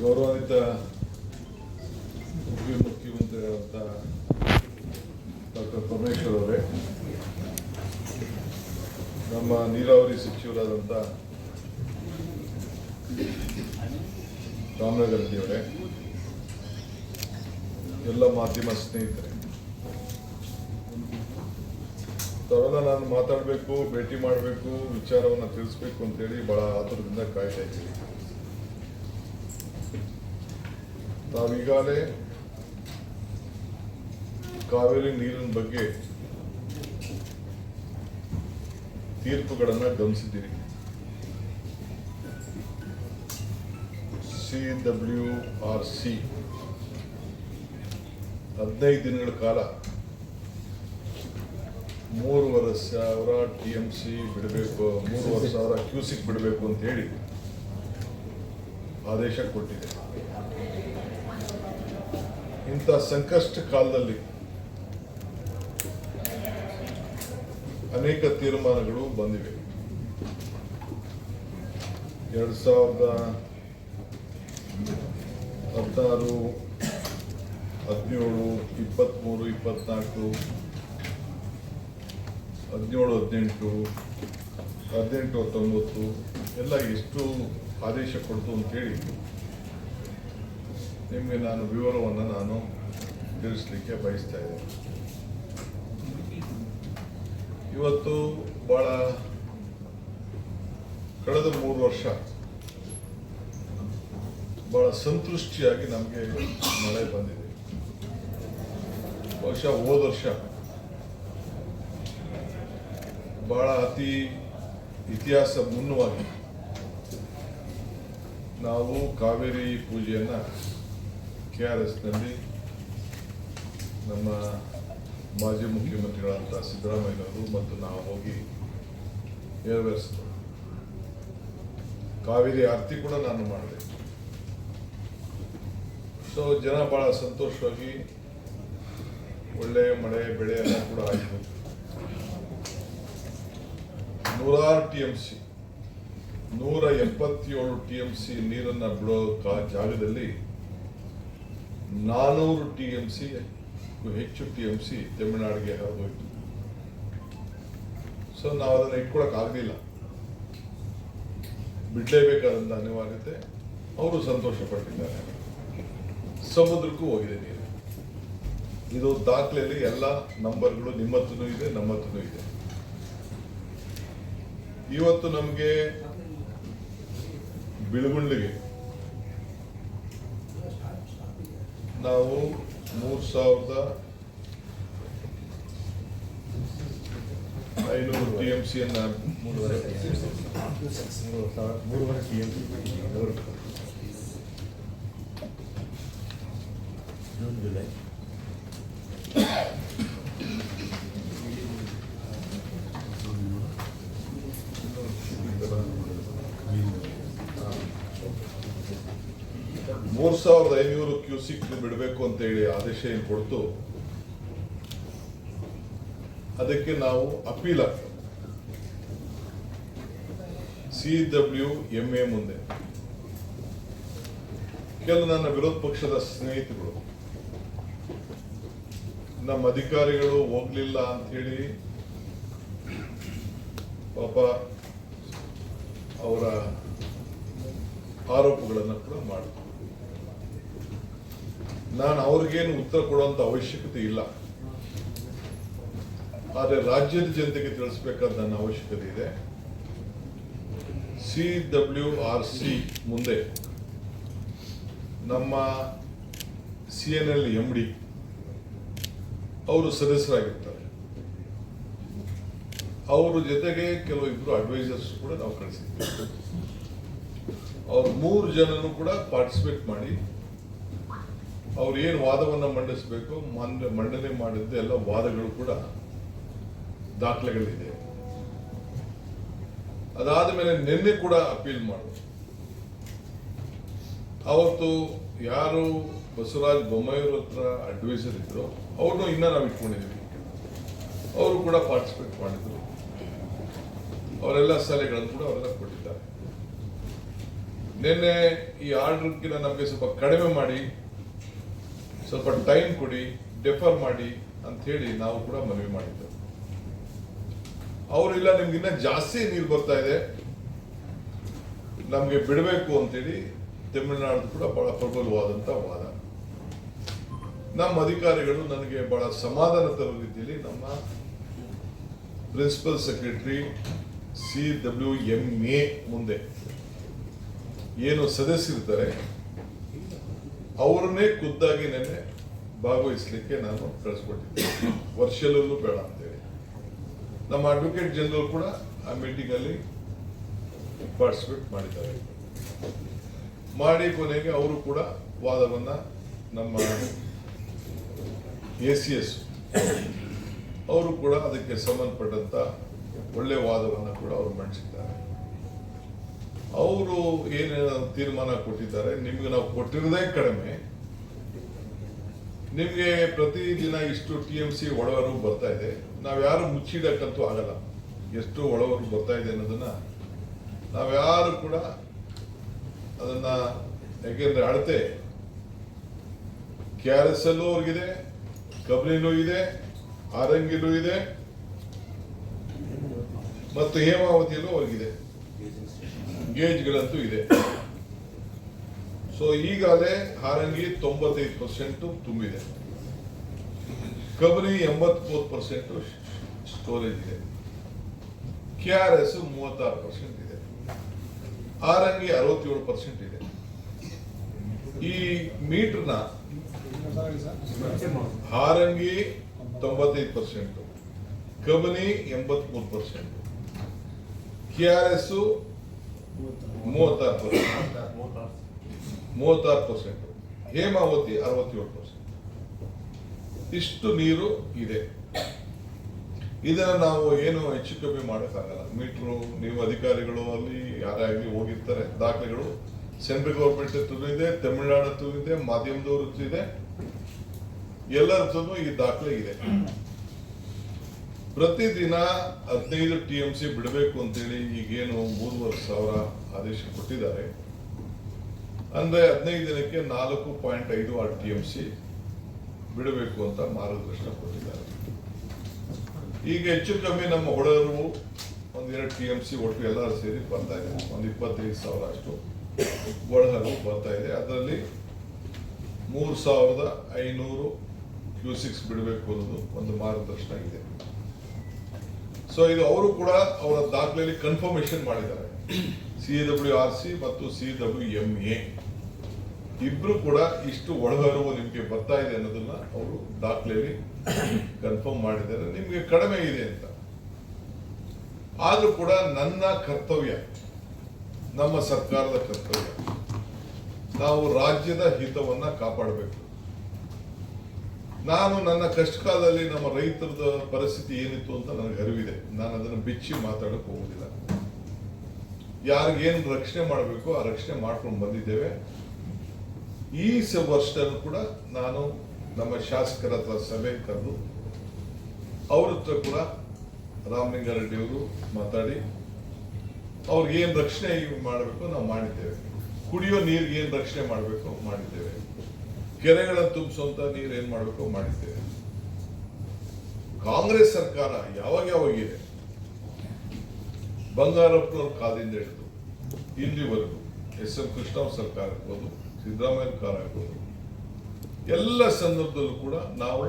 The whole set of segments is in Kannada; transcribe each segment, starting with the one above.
ಗೌರವಾನ್ವಿತ ಉಪಮುಖ್ಯಮಂತ್ರಿಗಳಾದಂಥ ಡಾಕ್ಟರ್ ಪರಮೇಶ್ವರ್ ಅವರೇ, ನಮ್ಮ ನೀರಾವರಿ ಸಚಿವರಾದಂಥ ರಾಮನಗರದಿ ಅವರೇ, ಎಲ್ಲ ಮಾಧ್ಯಮ ಸ್ನೇಹಿತರೆ, ತಾವೆಲ್ಲ ನಾನು ಮಾತಾಡಬೇಕು, ಭೇಟಿ ಮಾಡಬೇಕು, ವಿಚಾರವನ್ನು ತಿಳಿಸ್ಬೇಕು ಅಂತೇಳಿ ಬಹಳ ಆತುರದಿಂದ ಕಾಯ್ತಾ ಇದ್ದೀವಿ. ನಾವೀಗಾಗಲೇ ಕಾವೇರಿ ನೀರಿನ ಬಗ್ಗೆ ತೀರ್ಪುಗಳನ್ನು ಗಮನಿಸಿದ್ದೀರಿ. CWRC 15 ದಿನಗಳ ಕಾಲ 3,500 TMC ಬಿಡಬೇಕು, 3,500 ಕ್ಯೂಸಿಕ್ ಬಿಡಬೇಕು ಅಂತ ಹೇಳಿ ಆದೇಶ ಕೊಟ್ಟಿದೆ. ಇಂಥ ಸಂಕಷ್ಟ ಕಾಲದಲ್ಲಿ ಅನೇಕ ತೀರ್ಮಾನಗಳು ಬಂದಿವೆ. 2016, 17, 23, 24, 17, 18, 19 ಎಲ್ಲ ಎಷ್ಟು ಆದೇಶ ಕೊಡ್ತು ಅಂತೇಳಿ ನಿಮಗೆ ನಾನು ವಿವರವನ್ನು ತಿಳಿಸಲಿಕ್ಕೆ ಬಯಸ್ತಾ ಇದ್ದೇನೆ. ಇವತ್ತು ಕಳೆದ 3 ವರ್ಷ ಬಹಳ ಸಂತೃಷ್ಟಿಯಾಗಿ ನಮಗೆ ಮಳೆ ಬಂದಿದೆ. ಬಹುಶಃ ಹೋದ ವರ್ಷ ಬಹಳ ಅತಿ ಇತಿಹಾಸ ಮುನ್ನವಾಗಿ ನಾವು ಕಾವೇರಿ ಪೂಜೆಯನ್ನು KRSನಲ್ಲಿ ನಮ್ಮ ಮಾಜಿ ಮುಖ್ಯಮಂತ್ರಿಗಳಾದಂಥ ಸಿದ್ದರಾಮಯ್ಯನವರು ಮತ್ತು ನಾವು ಹೋಗಿ ನೆರವೇರಿಸಿದ್ರು. ಕಾವೇರಿ ಆರತಿ ಕೂಡ ನಾನು ಮಾಡಿದೆ. ಸೊ ಜನ ಬಹಳ ಸಂತೋಷವಾಗಿ ಒಳ್ಳೆ ಮಳೆ ಬೆಳೆ ಎಲ್ಲ ಕೂಡ ಆಯಿತು. 106 TMC 177 TMC ನೀರನ್ನು ಬಿಡೋ ಜಾಗದಲ್ಲಿ 400 TMC ಹೆಚ್ಚು TMC ತಮಿಳುನಾಡಿಗೆ ಹರಿದೋಯ್ತು. ಸೊ ನಾವು ಅದನ್ನು ಇಟ್ಕೊಳಕ್ಕಾಗಲಿಲ್ಲ, ಬಿಡಲೇಬೇಕಾದಂಥ ಅನಿವಾರ್ಯತೆ. ಅವರು ಸಂತೋಷ ಪಟ್ಟಿದ್ದಾರೆ. ಸಮುದ್ರಕ್ಕೂ ಹೋಗಿದೆ ನೀರು. ಇದು ದಾಖಲೆಯಲ್ಲಿ ಎಲ್ಲ ನಂಬರ್ಗಳು ನಿಮ್ಮ ಹತ್ರನೂ ಇದೆ, ನಮ್ಮ ಹತ್ರನೂ ಇದೆ. ಇವತ್ತು ನಮಗೆ ಬಿಳುಗುಂಡಿಗೆ ನಾವು 3,500 TMC ಅನ್ನ 3.5 TMC ಜೂನ್ ಜುಲೈ ಕ್ಯೂಸಿಕ್ ಬಿಡಬೇಕು ಅಂತ ಹೇಳಿ ಆದೇಶ ಏನು ಕೊಡ್ತು, ಅದಕ್ಕೆ ನಾವು ಅಪೀಲ್ ಆಗ್ತದೆ CWMA ಮುಂದೆ. ಕೆಲವು ನನ್ನ ವಿರೋಧ ಪಕ್ಷದ ಸ್ನೇಹಿತರು ನಮ್ಮ ಅಧಿಕಾರಿಗಳು ಹೋಗ್ಲಿಲ್ಲ ಅಂತ ಹೇಳಿ ಪಾಪ ಅವರ ಆರೋಪಗಳನ್ನು ಕೂಡ ಮಾಡಿದ್ರು. ನಾನು ಅವ್ರಿಗೇನು ಉತ್ತರ ಕೊಡುವಂತ ಅವಶ್ಯಕತೆ ಇಲ್ಲ, ಆದರೆ ರಾಜ್ಯದ ಜನತೆಗೆ ತಿಳಿಸಬೇಕಾದ ನನ್ನ ಅವಶ್ಯಕತೆ ಇದೆ. CWRC ಮುಂದೆ ನಮ್ಮ CNL MD ಅವರು ಸದಸ್ಯರಾಗಿರ್ತಾರೆ. ಅವರ ಜೊತೆಗೆ ಕೆಲವು ಇಬ್ಬರು ಅಡ್ವೈಸರ್ಸ್ ಕೂಡ ನಾವು ಕಳಿಸಿದ್ದೀವಿ. ಅವ್ರು 3 ಜನನು ಕೂಡ ಪಾರ್ಟಿಸಿಪೇಟ್ ಮಾಡಿ ಅವ್ರು ಏನು ವಾದವನ್ನು ಮಂಡಿಸಬೇಕು ಮಂಡನೆ ಮಾಡಿದ್ದು ಎಲ್ಲ ವಾದಗಳು ಕೂಡ ದಾಖಲೆಗಳಿದೆ. ಅದಾದ ಮೇಲೆ ನಿನ್ನೆ ಕೂಡ ಅಪೀಲ್ ಮಾಡಿದ್ರು. ಅವತ್ತು ಯಾರು ಬಸವರಾಜ ಬೊಮ್ಮಾಯಿಯವ್ರ ಹತ್ರ ಅಡ್ವೈಸರ್ ಇದ್ರು ಅವ್ರನ್ನೂ ಇನ್ನೂ ನಾವು ಇಟ್ಕೊಂಡಿದ್ದೀವಿ. ಅವರು ಕೂಡ ಪಾರ್ಟಿಸಿಪೇಟ್ ಮಾಡಿದ್ರು. ಅವರೆಲ್ಲ ಸಲಹೆಗಳನ್ನು ಕೂಡ ಅವರೆಲ್ಲ ಕೊಟ್ಟಿದ್ದಾರೆ. ನಿನ್ನೆ ಈ ಆರ್ಡರ್ಗಿನ ನಮಗೆ ಸ್ವಲ್ಪ ಕಡಿಮೆ ಮಾಡಿ, ಸ್ವಲ್ಪ ಟೈಮ್ ಕೊಡಿ, ಡೆಫರ್ ಮಾಡಿ ಅಂತ ಹೇಳಿ ನಾವು ಕೂಡ ಮನವಿ ಮಾಡಿದ್ದೆವು. ಅವರಿಲ್ಲ, ನಿಮ್ಗಿನ್ನ ಜಾಸ್ತಿ ನೀರು ಬರ್ತಾ ಇದೆ, ನಮಗೆ ಬಿಡಬೇಕು ಅಂತೇಳಿ ತಮಿಳುನಾಡು ಕೂಡ ಬಹಳ ಪ್ರಬಲವಾದಂತ ವಾದ. ನಮ್ಮ ಅಧಿಕಾರಿಗಳು ನನಗೆ ಬಹಳ ಸಮಾಧಾನ ತರುವ ರೀತಿಯಲ್ಲಿ ನಮ್ಮ ಪ್ರಿನ್ಸಿಪಲ್ ಸೆಕ್ರೆಟರಿ CWMA ಮುಂದೆ ಏನು ಸದಸ್ಯರಿರ್ತಾರೆ ಅವರನ್ನೇ ಖುದ್ದಾಗಿ ನೆನ್ನೆ ಭಾಗವಹಿಸಲಿಕ್ಕೆ ನಾನು ಕಳಿಸ್ಕೊಟ್ಟಿದ್ದೆ, ವರ್ಷದಲ್ಲೂ ಬೇಡ ಅಂತೇಳಿ. ನಮ್ಮ ಅಡ್ವೊಕೇಟ್ ಜನರಲ್ ಕೂಡ ಆ ಮೀಟಿಂಗ್ ಅಲ್ಲಿ ಪಾರ್ಟಿಸಿಪೇಟ್ ಮಾಡಿದ್ದಾರೆ. ಮಾಡಿ ಕೊನೆಗೆ ಅವರು ಕೂಡ ವಾದವನ್ನ ನಮ್ಮ ACS ಅವರು ಕೂಡ ಅದಕ್ಕೆ ಸಂಬಂಧಪಟ್ಟಂತ ಒಳ್ಳೆ ವಾದವನ್ನು ಕೂಡ ಅವರು ಮಂಡಿಸಿದ್ದಾರೆ. ಅವರು ಏನೇನು ತೀರ್ಮಾನ ಕೊಟ್ಟಿದ್ದಾರೆ, ನಿಮ್ಗೆ ನಾವು ಕೊಟ್ಟಿರೋದೇ ಕಡಿಮೆ, ನಿಮ್ಗೆ ಪ್ರತಿದಿನ ಇಷ್ಟು TMC ಒಳವರು ಬರ್ತಾ ಇದೆ, ನಾವ್ಯಾರು ಮುಚ್ಚಿಡಕ್ಕಂತೂ ಆಗಲ್ಲ. ಎಷ್ಟು ಒಳವರು ಬರ್ತಾ ಇದೆ ಅನ್ನೋದನ್ನ ನಾವ್ಯಾರು ಕೂಡ ಅದನ್ನ, ಯಾಕೆಂದ್ರೆ ಅಳತೆ KRSಲ್ಲೂ ಅವ್ರಿಗಿದೆ, ಕಬ್ರಿನೂ ಇದೆ, ಆರಂಗಿಲೂ ಇದೆ ಮತ್ತು ಹೇಮಾವತಿಯಲ್ಲೂ ಅವ್ರಿಗಿದೆ, ಗೇಜ್ಗಳಂತೂ ಇದೆ. ಸೊ ಈಗಾಗಲೇ ಹಾರಂಗಿ 95% ತುಂಬಿದೆ, ಕಬ್ರಿ 83% ಸ್ಟೋರೇಜ್ ಇದೆ, KRS 36% ಇದೆ, ಆರಂಗಿ 67% ಇದೆ. ಈ ಮೀಟರ್ನ ಹಾರಂಗಿ 95%, ಕಬನಿ 83%, KRS 36%, ಹೇಮಾವತಿ 67%. ಇಷ್ಟು ನೀರು ಇದೆ. ಇದನ್ನ ನಾವು ಏನು ಹೆಚ್ಚು ಕಮ್ಮಿ ಮಾಡೋಕ್ಕಾಗಲ್ಲ. ಮೀಟ್ರು ನೀವು ಅಧಿಕಾರಿಗಳು ಅಲ್ಲಿ ಯಾರಾಗಲಿ ಹೋಗಿರ್ತಾರೆ, ದಾಖಲೆಗಳು ಸೆಂಟ್ರಲ್ ಗೌರ್ಮೆಂಟ್ ಇದೆ, ತಮಿಳುನಾಡು ಇದೆ, ಮಾಧ್ಯಮದವರು ಇದೆ, ಎಲ್ಲರ ಈ ದಾಖಲೆ ಇದೆ. ಪ್ರತಿದಿನ 15 TMC ಬಿಡಬೇಕು ಅಂತೇಳಿ ಈಗೇನು 3,500 ಆದೇಶ ಕೊಟ್ಟಿದ್ದಾರೆ. ಅಂದ್ರೆ 15 ದಿನಕ್ಕೆ 4.56 TMC ಬಿಡಬೇಕು ಅಂತ ಮಾರ್ಗದರ್ಶನ ಕೊಟ್ಟಿದ್ದಾರೆ. ಈಗ ಹೆಚ್ಚು ಕಮ್ಮಿ ನಮ್ಮ ಹೊಡೆಯರು 1-2 TMC ಒಟ್ಟು ಎಲ್ಲರೂ ಸೇರಿ ಬರ್ತಾ ಇದೆ. 25,000 ಅಷ್ಟು ಒಳಹರಿವು ಬರ್ತಾ ಇದೆ. ಅದರಲ್ಲಿ 3,500 ಕ್ಯೂಸಿಕ್ಸ್ ಬಿಡಬೇಕು ಅನ್ನೋದು ಒಂದು ಮಾರ್ಗದರ್ಶನ ಇದೆ. ಸೊ ಇದು ಅವರು ಕೂಡ ಅವರ ದಾಖಲೆಯಲ್ಲಿ ಕನ್ಫರ್ಮೇಶನ್ ಮಾಡಿದ್ದಾರೆ. CWRC ಮತ್ತು CWMA ಇಬ್ರು ಕೂಡ ಇಷ್ಟು ಒಳಹರಿವು ನಿಮ್ಗೆ ಬರ್ತಾ ಇದೆ ಅನ್ನೋದನ್ನ ಅವರು ದಾಖಲೆಯಲ್ಲಿ ಕನ್ಫರ್ಮ್ ಮಾಡಿದ್ದಾರೆ. ನಿಮ್ಗೆ ಕಡಿಮೆ ಇದೆ ಅಂತ. ಆದ್ರೂ ಕೂಡ ನನ್ನ ಕರ್ತವ್ಯ, ನಮ್ಮ ಸರ್ಕಾರದ ಕರ್ತವ್ಯ, ನಾವು ರಾಜ್ಯದ ಹಿತವನ್ನ ಕಾಪಾಡಬೇಕು. ನಾನು ನನ್ನ ಕಷ್ಟ ಕಾಲದಲ್ಲಿ ನಮ್ಮ ರೈತರ ಪರಿಸ್ಥಿತಿ ಏನಿತ್ತು ಅಂತ ನನಗೆ ಅರಿವಿದೆ. ನಾನು ಅದನ್ನು ಬಿಚ್ಚಿ ಮಾತಾಡಕ್ಕೆ ಹೋಗುದಿಲ್ಲ. ಯಾರಿಗೇನು ರಕ್ಷಣೆ ಮಾಡಬೇಕು ಆ ರಕ್ಷಣೆ ಮಾಡ್ಕೊಂಡು ಬಂದಿದ್ದೇವೆ. ಈ ವರ್ಷದಲ್ಲೂ ಕೂಡ ನಾನು ನಮ್ಮ ಶಾಸಕರ ಹತ್ರ ಸಭೆ ಕರೆದು ಅವ್ರ ಹತ್ರ ಕೂಡ ರಾಮಲಿಂಗಾರೆಡ್ಡಿ ಅವರು ಮಾತಾಡಿ ಅವ್ರಿಗೆ ಏನ್ ರಕ್ಷಣೆ ಮಾಡಬೇಕು ನಾವು ಮಾಡಿದ್ದೇವೆ. ಕುಡಿಯೋ ನೀರಿಗೆ ಏನ್ ರಕ್ಷಣೆ ಮಾಡಬೇಕು ಮಾಡಿದ್ದೇವೆ. ಕೆರೆಗಳನ್ನು ತುಂಬಿಸುವಂತ ನೀರು ಏನ್ ಮಾಡಬೇಕು ಮಾಡಿದ್ದೇವೆ. ಕಾಂಗ್ರೆಸ್ ಸರ್ಕಾರ ಯಾವಾಗಿದೆ, ಬಂಗಾರಪ್ಪನವ್ರ ಕಾಲದಿಂದ ಹಿಡಿದು ಇಲ್ಲಿವರೆಗೂ SM ಕೃಷ್ಣ ಸರ್ಕಾರ ಆಗ್ಬೋದು, ಸಿದ್ದರಾಮಯ್ಯ ಸರ್ಕಾರ ಆಗ್ಬೋದು, ಎಲ್ಲ ಸಂದರ್ಭದಲ್ಲೂ ಕೂಡ ನಾವು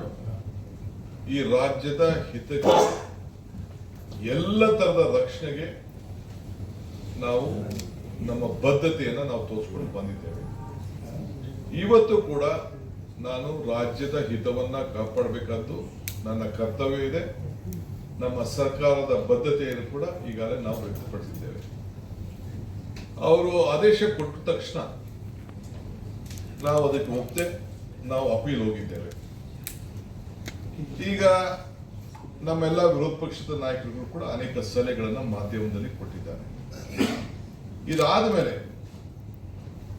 ಈ ರಾಜ್ಯದ ಹಿತಕ್ಕೆ ಎಲ್ಲ ತರದ ರಕ್ಷಣೆಗೆ ನಾವು ನಮ್ಮ ಬದ್ಧತೆಯನ್ನು ನಾವು ತೋರಿಸ್ಕೊಂಡು ಬಂದಿದ್ದೇವೆ. ಇವತ್ತು ಕೂಡ ನಾನು ರಾಜ್ಯದ ಹಿತವನ್ನ ಕಾಪಾಡಬೇಕಾದ್ದು ನನ್ನ ಕರ್ತವ್ಯ ಇದೆ. ನಮ್ಮ ಸರ್ಕಾರದ ಬದ್ಧತೆಯನ್ನು ಕೂಡ ಈಗಾಗಲೇ ನಾವು ವ್ಯಕ್ತಪಡಿಸಿದ್ದೇವೆ. ಅವರು ಆದೇಶ ಕೊಟ್ಟ ತಕ್ಷಣ ನಾವು ಅದಕ್ಕೆ ಒಪ್ಪದೆ ನಾವು ಅಪೀಲ್ ಹೋಗಿದ್ದೇವೆ. ಈಗ ನಮ್ಮೆಲ್ಲ ವಿರೋಧ ಪಕ್ಷದ ನಾಯಕರುಗಳು ಕೂಡ ಅನೇಕ ಸಲಹೆಗಳನ್ನು ಮಾಧ್ಯಮದಲ್ಲಿ ಕೊಟ್ಟಿದ್ದಾರೆ. ಇದಾದ ಮೇಲೆ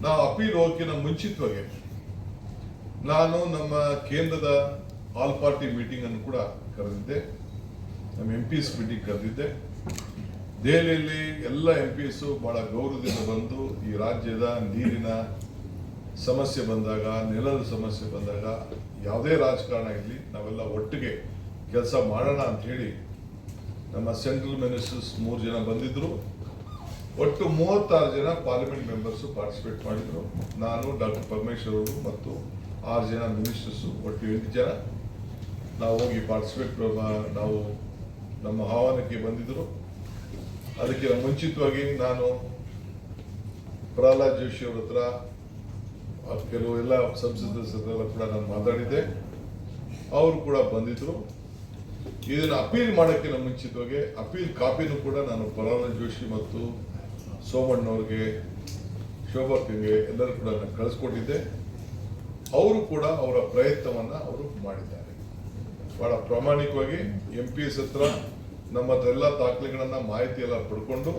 ನಾವು ಅಪೀಲ್ ಹೋಗೋಕ್ಕಿಂತ ಮುಂಚಿತವಾಗಿ ನಾನು ನಮ್ಮ ಕೇಂದ್ರದ ಆಲ್ ಪಾರ್ಟಿ ಮೀಟಿಂಗ್ ಅನ್ನು ಕೂಡ ಕರೆದಿದ್ದೆ, ನಮ್ಮ MPs ಮೀಟಿಂಗ್ ಕರೆದಿದ್ದೆ. ದೆಹಲಿಯಲ್ಲಿ ಎಲ್ಲ MPs ಬಹಳ ಗೌರವದಿಂದ ಬಂದು ಈ ರಾಜ್ಯದ ನೀರಿನ ಸಮಸ್ಯೆ ಬಂದಾಗ, ನೆಲದ ಸಮಸ್ಯೆ ಬಂದಾಗ, ಯಾವುದೇ ರಾಜಕಾರಣ ಇರಲಿ ನಾವೆಲ್ಲ ಒಟ್ಟಿಗೆ ಕೆಲಸ ಮಾಡೋಣ ಅಂತ ಹೇಳಿ ನಮ್ಮ ಸೆಂಟ್ರಲ್ ಮಿನಿಸ್ಟರ್ಸ್ 3 ಜನ ಬಂದಿದ್ರು. ಒಟ್ಟು 36 ಜನ ಪಾರ್ಲಿಮೆಂಟ್ ಮೆಂಬರ್ಸ್ ಪಾರ್ಟಿಸಿಪೇಟ್ ಮಾಡಿದ್ರು. ನಾನು, ಡಾಕ್ಟರ್ ಪರಮೇಶ್ವರ್ ಅವರು ಮತ್ತು 6 ಜನ ಮಿನಿಸ್ಟರ್ಸ್, ಒಟ್ಟು 8 ಜನ ನಾವು ಹೋಗಿ ಪಾರ್ಟಿಸಿಪೇಟ್ ನಾವು ನಮ್ಮ ಆಹ್ವಾನಕ್ಕೆ ಬಂದಿದ್ರು. ಅದಕ್ಕೆ ಮುಂಚಿತವಾಗಿ ನಾನು ಪ್ರಹ್ಲಾದ್ ಜೋಶಿ ಅವ್ರ ಹತ್ರ ಕೆಲವು ಎಲ್ಲ ಸಂಸದರೆಲ್ಲ ಕೂಡ ನಾನು ಮಾತಾಡಿದ್ದೆ. ಅವರು ಕೂಡ ಬಂದಿದ್ರು. ಇದನ್ನು ಅಪೀಲ್ ಮಾಡೋಕ್ಕಿಂತ ಮುಂಚಿತವಾಗಿ ಅಪೀಲ್ ಕಾಪಿನೂ ಕೂಡ ನಾನು ಪ್ರಹ್ಲಾದ್ ಜೋಶಿ ಮತ್ತು ಸೋಮಣ್ಣವ್ರಿಗೆ, ಶೋಭಾಕ್ಗೆ ಎಲ್ಲರೂ ಕೂಡ ನಾನು ಕಳಿಸ್ಕೊಟ್ಟಿದ್ದೆ. ಅವರು ಕೂಡ ಅವರ ಪ್ರಯತ್ನವನ್ನ ಅವರು ಮಾಡಿದ್ದಾರೆ. ಬಹಳ ಪ್ರಾಮಾಣಿಕವಾಗಿ MPs ಹತ್ರ ನಮ್ಮ ಎಲ್ಲ ದಾಖಲೆಗಳನ್ನ ಮಾಹಿತಿ ಎಲ್ಲ ಪಡ್ಕೊಂಡು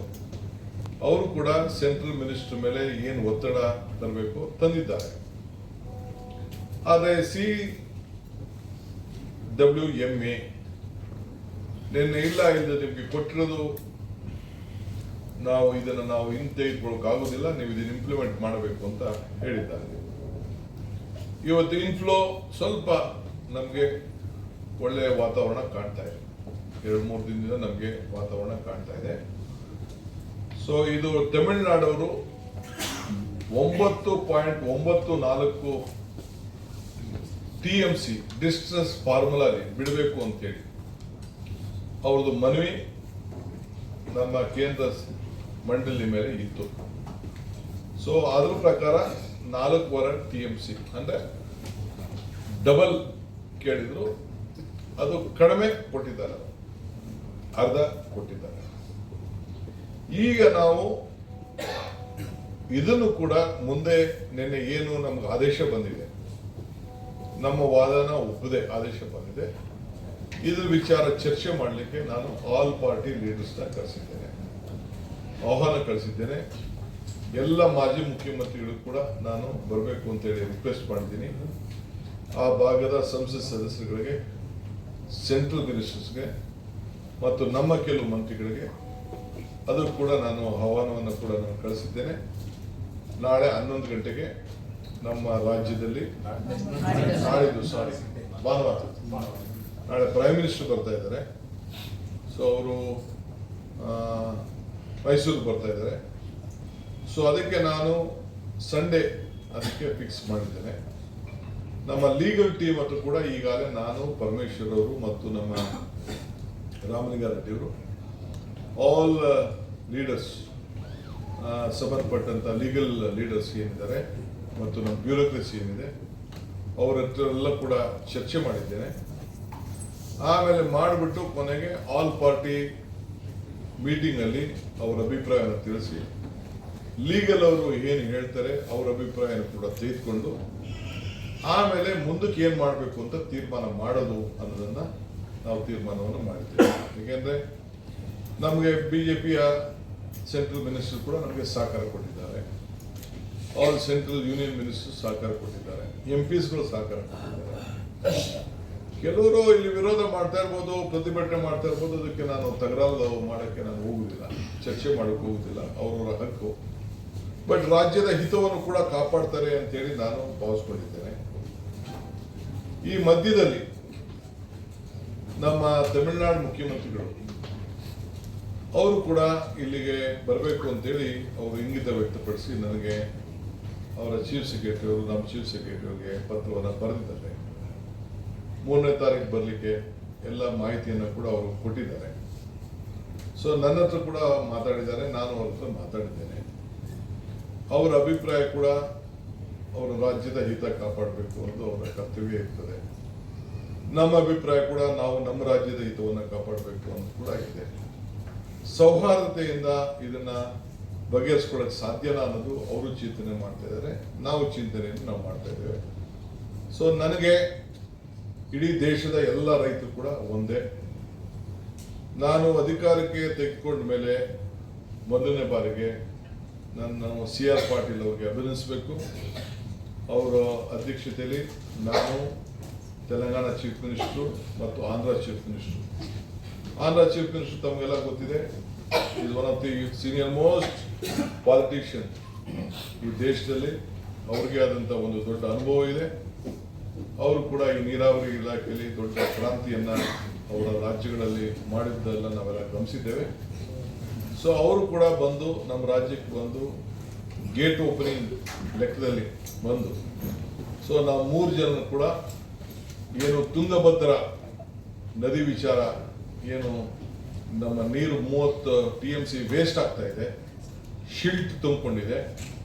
ಅವರು ಕೂಡ ಸೆಂಟ್ರಲ್ ಮಿನಿಸ್ಟರ್ ಮೇಲೆ ಏನು ಒತ್ತಡ ತರಬೇಕು ತಂದಿದ್ದಾರೆ. ಆದರೆ CWMA ನಿನ್ನೆ ಇಲ್ಲದೆ ನಿಮಗೆ ಕೊಟ್ಟಿರೋದು ನಾವು ಹಿಂತೆಗೆದುಕೊಳ್ಳೋಕ್ಕಾಗೋದಿಲ್ಲ, ನೀವು ಇದನ್ನು ಇಂಪ್ಲಿಮೆಂಟ್ ಮಾಡಬೇಕು ಅಂತ ಹೇಳಿದ್ದಾರೆ. ಇವತ್ತು ಇನ್ಫ್ಲೋ ಸ್ವಲ್ಪ ನಮಗೆ ಒಳ್ಳೆಯ ವಾತಾವರಣ ಕಾಣ್ತಾ ಇದೆ. 2-3 ದಿನದಿಂದ ನಮಗೆ ವಾತಾವರಣ ಕಾಣ್ತಾ ಇದೆ. ಸೊ ಇದು ತಮಿಳುನಾಡವರು 9.94 TMC ಡಿಸ್ಟ್ರೆಸ್ ಫಾರ್ಮುಲಾ ಬಿಡಬೇಕು ಅಂತೇಳಿ ಅವ್ರದ್ದು ಮನವಿ ನಮ್ಮ ಕೇಂದ್ರ ಮಂಡಳಿ ಮೇಲೆ ಇತ್ತು. ಸೊ ಅದ್ರ ಪ್ರಕಾರ 4.25 TMC ಅಂದ್ರೆ ಡಬಲ್ ಕೇಳಿದ್ರು. ಅದು ಕಡಿಮೆ ಕೊಟ್ಟಿದ್ದಾರೆ, ಅರ್ಧ ಕೊಟ್ಟಿದ್ದಾರೆ. ಈಗ ನಾವು ಇದನ್ನು ಕೂಡ ಮುಂದೆ ನಿನ್ನೆ ಏನು ನಮ್ಗೆ ಆದೇಶ ಬಂದಿದೆ, ನಮ್ಮ ವಾದನ ಒಪ್ಪದೆ ಆದೇಶ ಬಂದಿದೆ. ಇದ್ರ ವಿಚಾರ ಚರ್ಚೆ ಮಾಡಲಿಕ್ಕೆ ನಾನು ಆಲ್ ಪಾರ್ಟಿ ಲೀಡರ್ಸ್ನ ಕಳಿಸಿದ್ದೇನೆ, ಆಹ್ವಾನ ಕಳಿಸಿದ್ದೇನೆ. ಎಲ್ಲ ಮಾಜಿ ಮುಖ್ಯಮಂತ್ರಿಗಳು ಕೂಡ ನಾನು ಬರಬೇಕು ಅಂತೇಳಿ ರಿಕ್ವೆಸ್ಟ್ ಮಾಡಿದ್ದೀನಿ. ಆ ಭಾಗದ ಸಂಸತ್ ಸದಸ್ಯರುಗಳಿಗೆ, ಸೆಂಟ್ರಲ್ ಮಿನಿಸ್ಟರ್ಸ್ಗೆ ಮತ್ತು ನಮ್ಮ ಕೆಲವು ಮಂತ್ರಿಗಳಿಗೆ ಅದು ಕೂಡ ನಾನು ಆಹ್ವಾನವನ್ನು ಕೂಡ ನಾನು ಕಳಿಸಿದ್ದೇನೆ. ನಾಳೆ 11 ಗಂಟೆಗೆ ನಮ್ಮ ರಾಜ್ಯದಲ್ಲಿ ಭಾನುವಾರ ನಾಳೆ ಪ್ರೈಮ್ ಮಿನಿಸ್ಟರ್ ಬರ್ತಾ ಇದ್ದಾರೆ. ಸೊ ಅವರು ಮೈಸೂರು ಬರ್ತಾ ಇದ್ದಾರೆ. ಸೊ ಅದಕ್ಕೆ ನಾನು ಸಂಡೇ ಅದಕ್ಕೆ ಫಿಕ್ಸ್ ಮಾಡಿದ್ದೇನೆ. ನಮ್ಮ ಲೀಗಲ್ ಟೀಮ್ ಹತ್ರ ಕೂಡ ಈಗಾಗಲೇ ನಾನು, ಪರಮೇಶ್ವರ್ ಅವರು ಮತ್ತು ನಮ್ಮ ರಾಮಲಿಂಗಾರೆಡ್ಡಿ ಅವರು, ಆಲ್ ಲೀಡರ್ಸ್ ಸಂಬಂಧಪಟ್ಟಂತ ಲೀಗಲ್ ಲೀಡರ್ಸ್ ಏನಿದ್ದಾರೆ ಮತ್ತು ನಮ್ಮ ಬ್ಯೂರೋಕ್ರಸಿ ಏನಿದೆ ಅವರ ಹತ್ರ ಎಲ್ಲ ಕೂಡ ಚರ್ಚೆ ಮಾಡಿದ್ದೇನೆ. ಆಮೇಲೆ ಮಾಡಿಬಿಟ್ಟು ಕೊನೆಗೆ ಆಲ್ ಪಾರ್ಟಿ ಮೀಟಿಂಗ್ ಅಲ್ಲಿ ಅವರ ಅಭಿಪ್ರಾಯವನ್ನು ತಿಳಿಸಿ, ಲೀಗಲ್ ಅವರು ಏನು ಹೇಳ್ತಾರೆ ಅವರ ಅಭಿಪ್ರಾಯನ ಕೂಡ ತೆಗೆದುಕೊಂಡು ಆಮೇಲೆ ಮುಂದಕ್ಕೆ ಏನು ಮಾಡಬೇಕು ಅಂತ ತೀರ್ಮಾನ ಮಾಡೋದು ಅನ್ನೋದನ್ನ ನಾವು ತೀರ್ಮಾನವನ್ನು ಮಾಡಿದ್ದೇವೆ. ಏಕೆಂದ್ರೆ ನಮಗೆ ಬಿಜೆಪಿಯ ಸೆಂಟ್ರಲ್ ಮಿನಿಸ್ಟರ್ ಕೂಡ ನಮಗೆ ಸಹಕಾರ ಕೊಟ್ಟಿದ್ದಾರೆ, ಆಲ್ ಸೆಂಟ್ರಲ್ ಯೂನಿಯನ್ ಮಿನಿಸ್ಟರ್ ಸಹಕಾರ ಕೊಟ್ಟಿದ್ದಾರೆ, MPsಗಳು ಸಹಕಾರ ಕೊಟ್ಟಿದ್ದಾರೆ. ಕೆಲವರು ಇಲ್ಲಿ ವಿರೋಧ ಮಾಡ್ತಾ ಇರ್ಬೋದು, ಪ್ರತಿಭಟನೆ ಮಾಡ್ತಾ ಇರ್ಬೋದು. ಅದಕ್ಕೆ ನಾನು ತಕರಾರು ಮಾಡೋಕ್ಕೆ ನಾನು ಹೋಗುದಿಲ್ಲ, ಚರ್ಚೆ ಮಾಡೋಕೆ ಹೋಗುದಿಲ್ಲ, ಅವರವರ ಹಕ್ಕು. ಬಟ್ ರಾಜ್ಯದ ಹಿತವನ್ನು ಕೂಡ ಕಾಪಾಡ್ತಾರೆ ಅಂತೇಳಿ ನಾನು ಭಾವಿಸ್ಕೊಂಡಿದ್ದೇನೆ. ಈ ಮಧ್ಯದಲ್ಲಿ ನಮ್ಮ ತಮಿಳುನಾಡು ಮುಖ್ಯಮಂತ್ರಿಗಳು ಅವರು ಕೂಡ ಇಲ್ಲಿಗೆ ಬರಬೇಕು ಅಂತೇಳಿ ಅವರು ಇಂಗಿತ ವ್ಯಕ್ತಪಡಿಸಿ ನನಗೆ ಅವರ ಚೀಫ್ ಸೆಕ್ರೆಟರಿ ಅವರು, ನಮ್ಮ ಚೀಫ್ ಸೆಕ್ರೆಟರಿ ಅವರಿಗೆ ಪತ್ರವನ್ನು ಬರೆದಿದ್ದಾರೆ. 3ನೇ ತಾರೀಕು ಬರಲಿಕ್ಕೆ ಎಲ್ಲ ಮಾಹಿತಿಯನ್ನು ಕೂಡ ಅವರು ಕೊಟ್ಟಿದ್ದಾರೆ. ಸೊ ನನ್ನ ಹತ್ರ ಕೂಡ ಮಾತಾಡಿದ್ದಾರೆ, ನಾನು ಅವ್ರ ಹತ್ರ ಮಾತಾಡಿದ್ದೇನೆ. ಅವರ ಅಭಿಪ್ರಾಯ ಕೂಡ ಅವರ ರಾಜ್ಯದ ಹಿತ ಕಾಪಾಡಬೇಕು ಅನ್ನೋದು ಅವರ ಕರ್ತವ್ಯ ಇರ್ತದೆ. ನಮ್ಮ ಅಭಿಪ್ರಾಯ ಕೂಡ ನಾವು ನಮ್ಮ ರಾಜ್ಯದ ಹಿತವನ್ನು ಕಾಪಾಡಬೇಕು ಅನ್ನೋದು ಕೂಡ ಇದೆ. ಸೌಹಾರ್ದತೆಯಿಂದ ಇದನ್ನ ಬಗೆಹರಿಸ್ಕೊಳ್ಳೋಕೆ ಸಾಧ್ಯನಾ ಅನ್ನೋದು ಅವರು ಚಿಂತನೆ ಮಾಡ್ತಾ ಇದ್ದಾರೆ, ನಾವು ಚಿಂತನೆಯನ್ನು ನಾವು ಮಾಡ್ತಾ ಇದ್ದೇವೆ. ಸೊ ನನಗೆ ಇಡೀ ದೇಶದ ಎಲ್ಲ ರೈತರು ಕೂಡ ಒಂದೇ. ನಾನು ಅಧಿಕಾರಕ್ಕೆ ತೆಗೆದುಕೊಂಡ ಮೇಲೆ ಮೊದಲನೇ ಬಾರಿಗೆ ನಾನು CR ಪಾಟೀಲ್ ಅವರಿಗೆ ಅಭಿನಂದಿಸಬೇಕು. ಅವರ ಅಧ್ಯಕ್ಷತೆಯಲ್ಲಿ ನಾನು ತೆಲಂಗಾಣ ಚೀಫ್ ಮಿನಿಸ್ಟರ್ ಮತ್ತು ಆಂಧ್ರ ಚೀಫ್ ಮಿನಿಸ್ಟರ್ ತಮಗೆಲ್ಲ ಗೊತ್ತಿದೆ, is one of the senior most politician ಈ ದೇಶದಲ್ಲಿ. ಅವ್ರಿಗೆ ಆದಂಥ ಒಂದು ದೊಡ್ಡ ಅನುಭವ ಇದೆ. ಅವರು ಕೂಡ ಈ ನೀರಾವರಿ ಇಲಾಖೆಯಲ್ಲಿ ದೊಡ್ಡ ಕ್ರಾಂತಿಯನ್ನ ಅವರ ರಾಜ್ಯಗಳಲ್ಲಿ ಮಾಡಿದ್ದೆಲ್ಲ ನಾವೆಲ್ಲ ಗಮನಿಸಿದ್ದೇವೆ. ಸೊ ಅವರು ಕೂಡ ಬಂದು ನಮ್ಮ ರಾಜ್ಯಕ್ಕೆ ಬಂದು ಗೇಟ್ ಓಪನಿಂಗ್ ಲೆಕ್ಕದಲ್ಲಿ ಬಂದು, ಸೊ ನಾವು 3 ಜನ ಕೂಡ ಏನು ತುಂಗಭದ್ರಾ ನದಿ ವಿಚಾರ, ಏನು ನಮ್ಮ ನೀರು 30 TMC ವೇಸ್ಟ್ ಆಗ್ತಾ ಇದೆ, ಶಿಲ್ಟ್ ತುಂಬಿಕೊಂಡಿದೆ,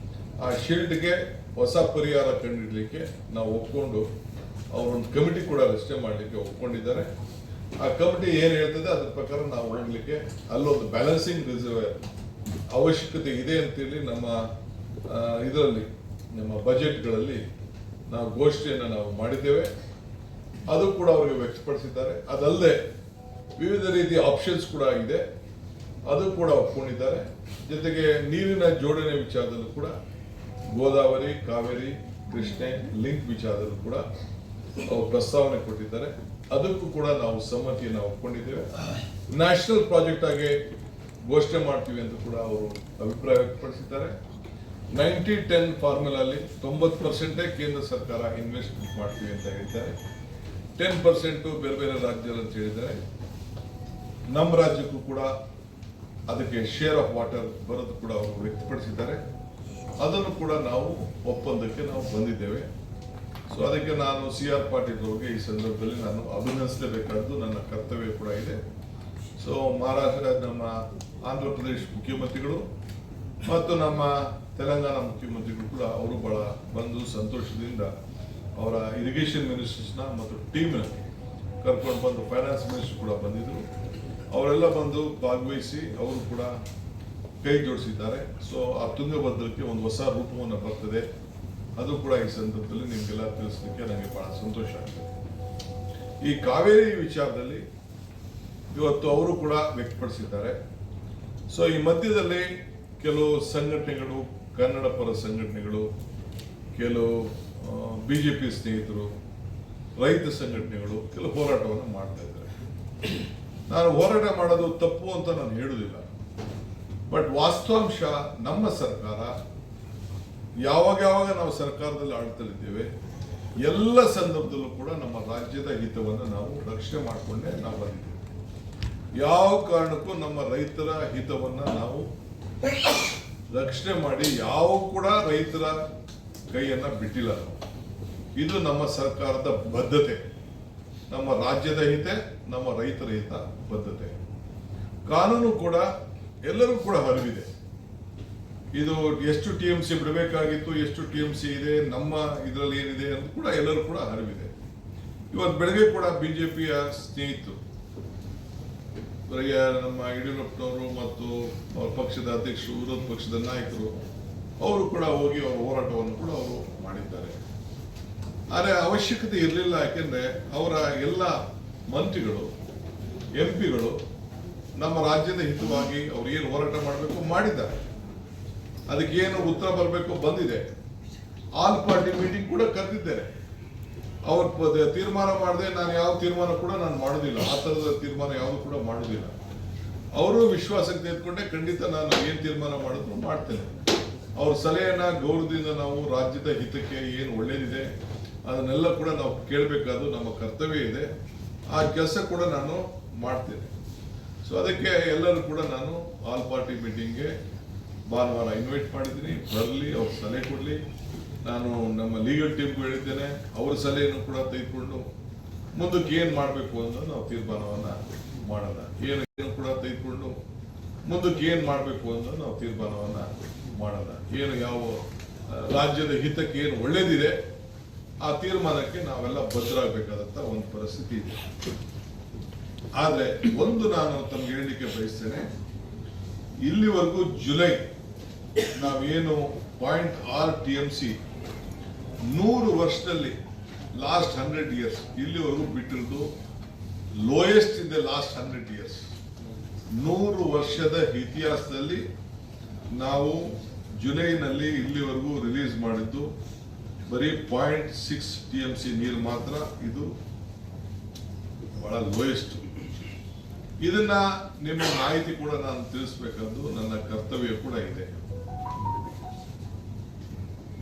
ಆ ಶಿಲ್ಟ್ಗೆ ಹೊಸ ಪರಿಹಾರ ಕಂಡುಹಿಡಲಿಕ್ಕೆ ನಾವು ಒಪ್ಕೊಂಡು ಅವರೊಂದು ಕಮಿಟಿ ಕೂಡ ರಚನೆ ಮಾಡಲಿಕ್ಕೆ ಒಪ್ಕೊಂಡಿದ್ದಾರೆ. ಆ ಕಮಿಟಿ ಏನು ಹೇಳ್ತದೆ ಅದ್ರ ಪ್ರಕಾರ ನಾವು ಹೋಗ್ಲಿಕ್ಕೆ ಅಲ್ಲೊಂದು ಬ್ಯಾಲೆನ್ಸಿಂಗ್ ರಿಸರ್ವೇರ್ ಅವಶ್ಯಕತೆ ಇದೆ ಅಂತೇಳಿ ನಮ್ಮ ಇದರಲ್ಲಿ ನಮ್ಮ ಬಜೆಟ್ಗಳಲ್ಲಿ ನಾವು ಗೋಷ್ಠಿಯನ್ನು ನಾವು ಮಾಡಿದ್ದೇವೆ. ಅದು ಕೂಡ ಅವರಿಗೆ ವ್ಯಕ್ತಪಡಿಸಿದ್ದಾರೆ. ಅದಲ್ಲದೆ ವಿವಿಧ ರೀತಿಯ ಆಪ್ಷನ್ಸ್ ಕೂಡ ಇದೆ, ಅದು ಕೂಡ ಒಪ್ಕೊಂಡಿದ್ದಾರೆ. ಜೊತೆಗೆ ನೀರಿನ ಜೋಡಣೆ ವಿಚಾರದಲ್ಲೂ ಕೂಡ ಗೋದಾವರಿ, ಕಾವೇರಿ, ಕೃಷ್ಣೆ ಲಿಂಕ್ ವಿಚಾರದಲ್ಲೂ ಕೂಡ ಅವರು ಪ್ರಸ್ತಾವನೆ ಕೊಟ್ಟಿದ್ದಾರೆ. ಅದಕ್ಕೂ ಕೂಡ ನಾವು ಸಮ್ಮತಿಯನ್ನು ಒಪ್ಕೊಂಡಿದ್ದೇವೆ. ನ್ಯಾಷನಲ್ ಪ್ರಾಜೆಕ್ಟ್ ಆಗಿ ಘೋಷಣೆ ಮಾಡ್ತೀವಿ ಅಂತ ಕೂಡ ಅವರು ಅಭಿಪ್ರಾಯ ವ್ಯಕ್ತಪಡಿಸಿದ್ದಾರೆ. 90-10 ಫಾರ್ಮುಲಾಲ್ಲಿ 90% ಕೇಂದ್ರ ಸರ್ಕಾರ ಇನ್ವೆಸ್ಟ್ಮೆಂಟ್ ಮಾಡ್ತೀವಿ ಅಂತ ಹೇಳಿದ್ದಾರೆ, 10% ಬೇರೆ ಬೇರೆ ರಾಜ್ಯಗಳು ಅಂತ ಹೇಳಿದ್ದಾರೆ. ನಮ್ಮ ರಾಜ್ಯಕ್ಕೂ ಕೂಡ ಅದಕ್ಕೆ ಶೇರ್ ಆಫ್ ವಾಟರ್ ಬರೋದು ಕೂಡ ಅವರು ವ್ಯಕ್ತಪಡಿಸಿದ್ದಾರೆ. ಅದನ್ನು ಕೂಡ ನಾವು ಒಪ್ಪಂದಕ್ಕೆ ನಾವು ಬಂದಿದ್ದೇವೆ. ಸೊ ಅದಕ್ಕೆ ನಾನು CR ಪಾಟೀಲ್ ಅವರಿಗೆ ಈ ಸಂದರ್ಭದಲ್ಲಿ ನಾನು ಅಭಿನಂದಿಸಲೇಬೇಕಾದ್ದು ನನ್ನ ಕರ್ತವ್ಯ ಕೂಡ ಇದೆ. ಸೊ ಮಹಾರಾಷ್ಟ್ರ, ನಮ್ಮ ಆಂಧ್ರ ಪ್ರದೇಶ ಮುಖ್ಯಮಂತ್ರಿಗಳು ಮತ್ತು ನಮ್ಮ ತೆಲಂಗಾಣ ಮುಖ್ಯಮಂತ್ರಿಗಳು ಕೂಡ ಅವರು ಬಹಳ ಬಂದು ಸಂತೋಷದಿಂದ ಅವರ ಇರಿಗೇಷನ್ ಮಿನಿಸ್ಟರ್ಸ್ನ ಮತ್ತು ಟೀಮ್ನ ಕರ್ಕೊಂಡು ಬಂದು, ಫೈನಾನ್ಸ್ ಮಿನಿಸ್ಟರ್ ಕೂಡ ಬಂದಿದ್ರು, ಅವರೆಲ್ಲ ಬಂದು ಭಾಗವಹಿಸಿ ಅವರು ಕೂಡ ಕೈ ಜೋಡಿಸಿದ್ದಾರೆ. ಸೊ ಆ ತುಂಗಭದ್ರಕ್ಕೆ ಒಂದು ಹೊಸ ರೂಪವನ್ನು ಬರ್ತದೆ. ಅದು ಕೂಡ ಈ ಸಂದರ್ಭದಲ್ಲಿ ನಿಮಗೆಲ್ಲ ತಿಳಿಸ್ಲಿಕ್ಕೆ ನನಗೆ ಬಹಳ ಸಂತೋಷ ಆಗ್ತದೆ. ಈ ಕಾವೇರಿ ವಿಚಾರದಲ್ಲಿ ಇವತ್ತು ಅವರು ಕೂಡ ವ್ಯಕ್ತಪಡಿಸಿದ್ದಾರೆ. ಸೊ ಈ ಮಧ್ಯದಲ್ಲಿ ಕೆಲವು ಸಂಘಟನೆಗಳು, ಕನ್ನಡ ಪರ ಸಂಘಟನೆಗಳು, ಕೆಲವು BJP ಸ್ನೇಹಿತರು, ರೈತ ಸಂಘಟನೆಗಳು ಕೆಲವು ಹೋರಾಟವನ್ನು ಮಾಡ್ತಾ ಇದ್ದಾರೆ. ನಾನು ಹೋರಾಟ ಮಾಡೋದು ತಪ್ಪು ಅಂತ ನಾನು ಹೇಳುವುದಿಲ್ಲ. ಬಟ್ ವಾಸ್ತವಾಂಶ ನಮ್ಮ ಸರ್ಕಾರ ಯಾವಾಗ ನಾವು ಸರ್ಕಾರದಲ್ಲಿ ಆಳ್ತಲಿದ್ದೇವೆ, ಎಲ್ಲ ಸಂದರ್ಭದಲ್ಲೂ ಕೂಡ ನಮ್ಮ ರಾಜ್ಯದ ಹಿತವನ್ನು ನಾವು ರಕ್ಷಣೆ ಮಾಡಿಕೊಂಡೇ ನಾವು ಬಂದಿದ್ದೇವೆ. ಯಾವ ಕಾರಣಕ್ಕೂ ನಮ್ಮ ರೈತರ ಹಿತವನ್ನ ನಾವು ರಕ್ಷಣೆ ಮಾಡಿ ಯಾವ ಕೂಡ ರೈತರ ಕೈಯನ್ನ ಬಿಟ್ಟಿಲ್ಲ ನಾವು. ಇದು ನಮ್ಮ ಸರ್ಕಾರದ ಬದ್ಧತೆ, ನಮ್ಮ ರಾಜ್ಯದ ಹಿತ, ನಮ್ಮ ರೈತರ ಹಿತ ಬದ್ಧತೆ. ಕಾನೂನು ಕೂಡ ಎಲ್ಲರೂ ಕೂಡ ಹರಿವಿದೆ. ಇದು ಎಷ್ಟು TMC ಬಿಡಬೇಕಾಗಿತ್ತು, ಎಷ್ಟು TMC ಇದೆ, ನಮ್ಮ ಇದರಲ್ಲಿ ಏನಿದೆ ಅಂತ ಕೂಡ ಎಲ್ಲರೂ ಕೂಡ ಹರಿವಿದೆ. ಇವತ್ತು ಬೆಳಗ್ಗೆ ಕೂಡ BJPಯ ಸ್ನೇಹಿತರು, ನಮ್ಮ ಯಡಿಯೂರಪ್ಪನವರು ಮತ್ತು ಅವ್ರ ಪಕ್ಷದ ಅಧ್ಯಕ್ಷರು, ವಿರೋಧ ಪಕ್ಷದ ನಾಯಕರು, ಅವರು ಕೂಡ ಹೋಗಿ ಅವರ ಹೋರಾಟವನ್ನು ಕೂಡ ಅವರು ಮಾಡಿದ್ದಾರೆ. ಆದರೆ ಅವಶ್ಯಕತೆ ಇರಲಿಲ್ಲ. ಯಾಕೆಂದ್ರೆ ಅವರ ಎಲ್ಲ ಮಂತ್ರಿಗಳು, MP ಗಳು ನಮ್ಮ ರಾಜ್ಯದ ಹಿತವಾಗಿ ಅವ್ರು ಏನು ಹೋರಾಟ ಮಾಡಬೇಕು ಮಾಡಿದ್ದಾರೆ. ಅದಕ್ಕೆ ಏನು ಉತ್ತರ ಬರಬೇಕು ಬಂದಿದೆ. ಆಲ್ ಪಾರ್ಟಿ ಮೀಟಿಂಗ್ ಕೂಡ ಕರೆದಿದ್ದೇನೆ. ಅವ್ರ ತೀರ್ಮಾನ ಮಾಡದೆ ನಾನು ಯಾವ ತೀರ್ಮಾನ ಕೂಡ ನಾನು ಮಾಡೋದಿಲ್ಲ. ಆ ಥರದ ತೀರ್ಮಾನ ಯಾವುದು ಕೂಡ ಮಾಡೋದಿಲ್ಲ. ಅವರು ವಿಶ್ವಾಸಕ್ಕೆ ತೆಗೆದುಕೊಂಡೆ ಖಂಡಿತ ನಾನು ಏನು ತೀರ್ಮಾನ ಮಾಡಿದ್ರು ಮಾಡ್ತೇನೆ. ಅವ್ರ ಸಲಹೆಯನ್ನ ಗೌರವದಿಂದ ನಾವು ರಾಜ್ಯದ ಹಿತಕ್ಕೆ ಏನು ಒಳ್ಳೇದಿದೆ ಅದನ್ನೆಲ್ಲ ಕೂಡ ನಾವು ಕೇಳಬೇಕಾದ್ದು ನಮ್ಮ ಕರ್ತವ್ಯ ಇದೆ. ಆ ಕೆಲಸ ಕೂಡ ನಾನು ಮಾಡ್ತೇನೆ. ಸೊ ಅದಕ್ಕೆ ಎಲ್ಲರೂ ಕೂಡ ನಾನು ಆಲ್ ಪಾರ್ಟಿ ಮೀಟಿಂಗ್ಗೆ ಭಾನುವಾರ ಇನ್ವೈಟ್ ಮಾಡಿದ್ದೀನಿ. ಬರಲಿ, ಅವ್ರ ಸಲಹೆ ಕೊಡಲಿ. ನಾನು ನಮ್ಮ ಲೀಗಲ್ ಟೀಮ್ಗೂ ಹೇಳಿದ್ದೇನೆ, ಅವ್ರ ಸಲಹೆಯನ್ನು ಕೂಡ ತೆಗೆದುಕೊಂಡು ಮುಂದಕ್ಕೆ ಏನು ಮಾಡಬೇಕು ಅಂತ ನಾವು ತೀರ್ಮಾನವನ್ನು ಮಾಡೋಣ. ಏನು ಕೂಡ ತೆಗೆದುಕೊಂಡು ಮುಂದಕ್ಕೆ ಏನು ಮಾಡಬೇಕು ಅಂತ ನಾವು ತೀರ್ಮಾನವನ್ನು ಮಾಡೋಣ. ಏನು ಯಾವ ರಾಜ್ಯದ ಹಿತಕ್ಕೆ ಏನು ಒಳ್ಳೇದಿದೆ ಆ ತೀರ್ಮಾನಕ್ಕೆ ನಾವೆಲ್ಲ ಬದ್ಧರಾಗಬೇಕಾದಂಥ ಒಂದು ಪರಿಸ್ಥಿತಿ ಇದೆ. ಆದರೆ ಒಂದು ನಾನು ತಮ್ಗೆ ಹೇಳಲಿಕ್ಕೆ ಬಯಸ್ತೇನೆ, ಇಲ್ಲಿವರೆಗೂ ಜುಲೈ ನಾವೇನು 0.6 TMC 100 ವರ್ಷದಲ್ಲಿ ಲಾಸ್ಟ್ 100 years ಇಲ್ಲಿವರೆಗೂ ಬಿಟ್ಟಿರೋದು lowest in the last 100 years. 100 ವರ್ಷದ ಇತಿಹಾಸದಲ್ಲಿ ನಾವು ಜುಲೈನಲ್ಲಿ ಇಲ್ಲಿವರೆಗೂ ರಿಲೀಸ್ ಮಾಡಿದ್ದು ಬರೀ 0.6 TMC ನೀರು ಮಾತ್ರ. ಇದು ಬಹಳ ಲೋಯೆಸ್ಟ್. ಇದನ್ನ ನಿಮ್ಮ ಮಾಹಿತಿ ಕೂಡ ನಾನು ತಿಳಿಸ್ಬೇಕಾದ್ದು ನನ್ನ ಕರ್ತವ್ಯ ಕೂಡ ಇದೆ.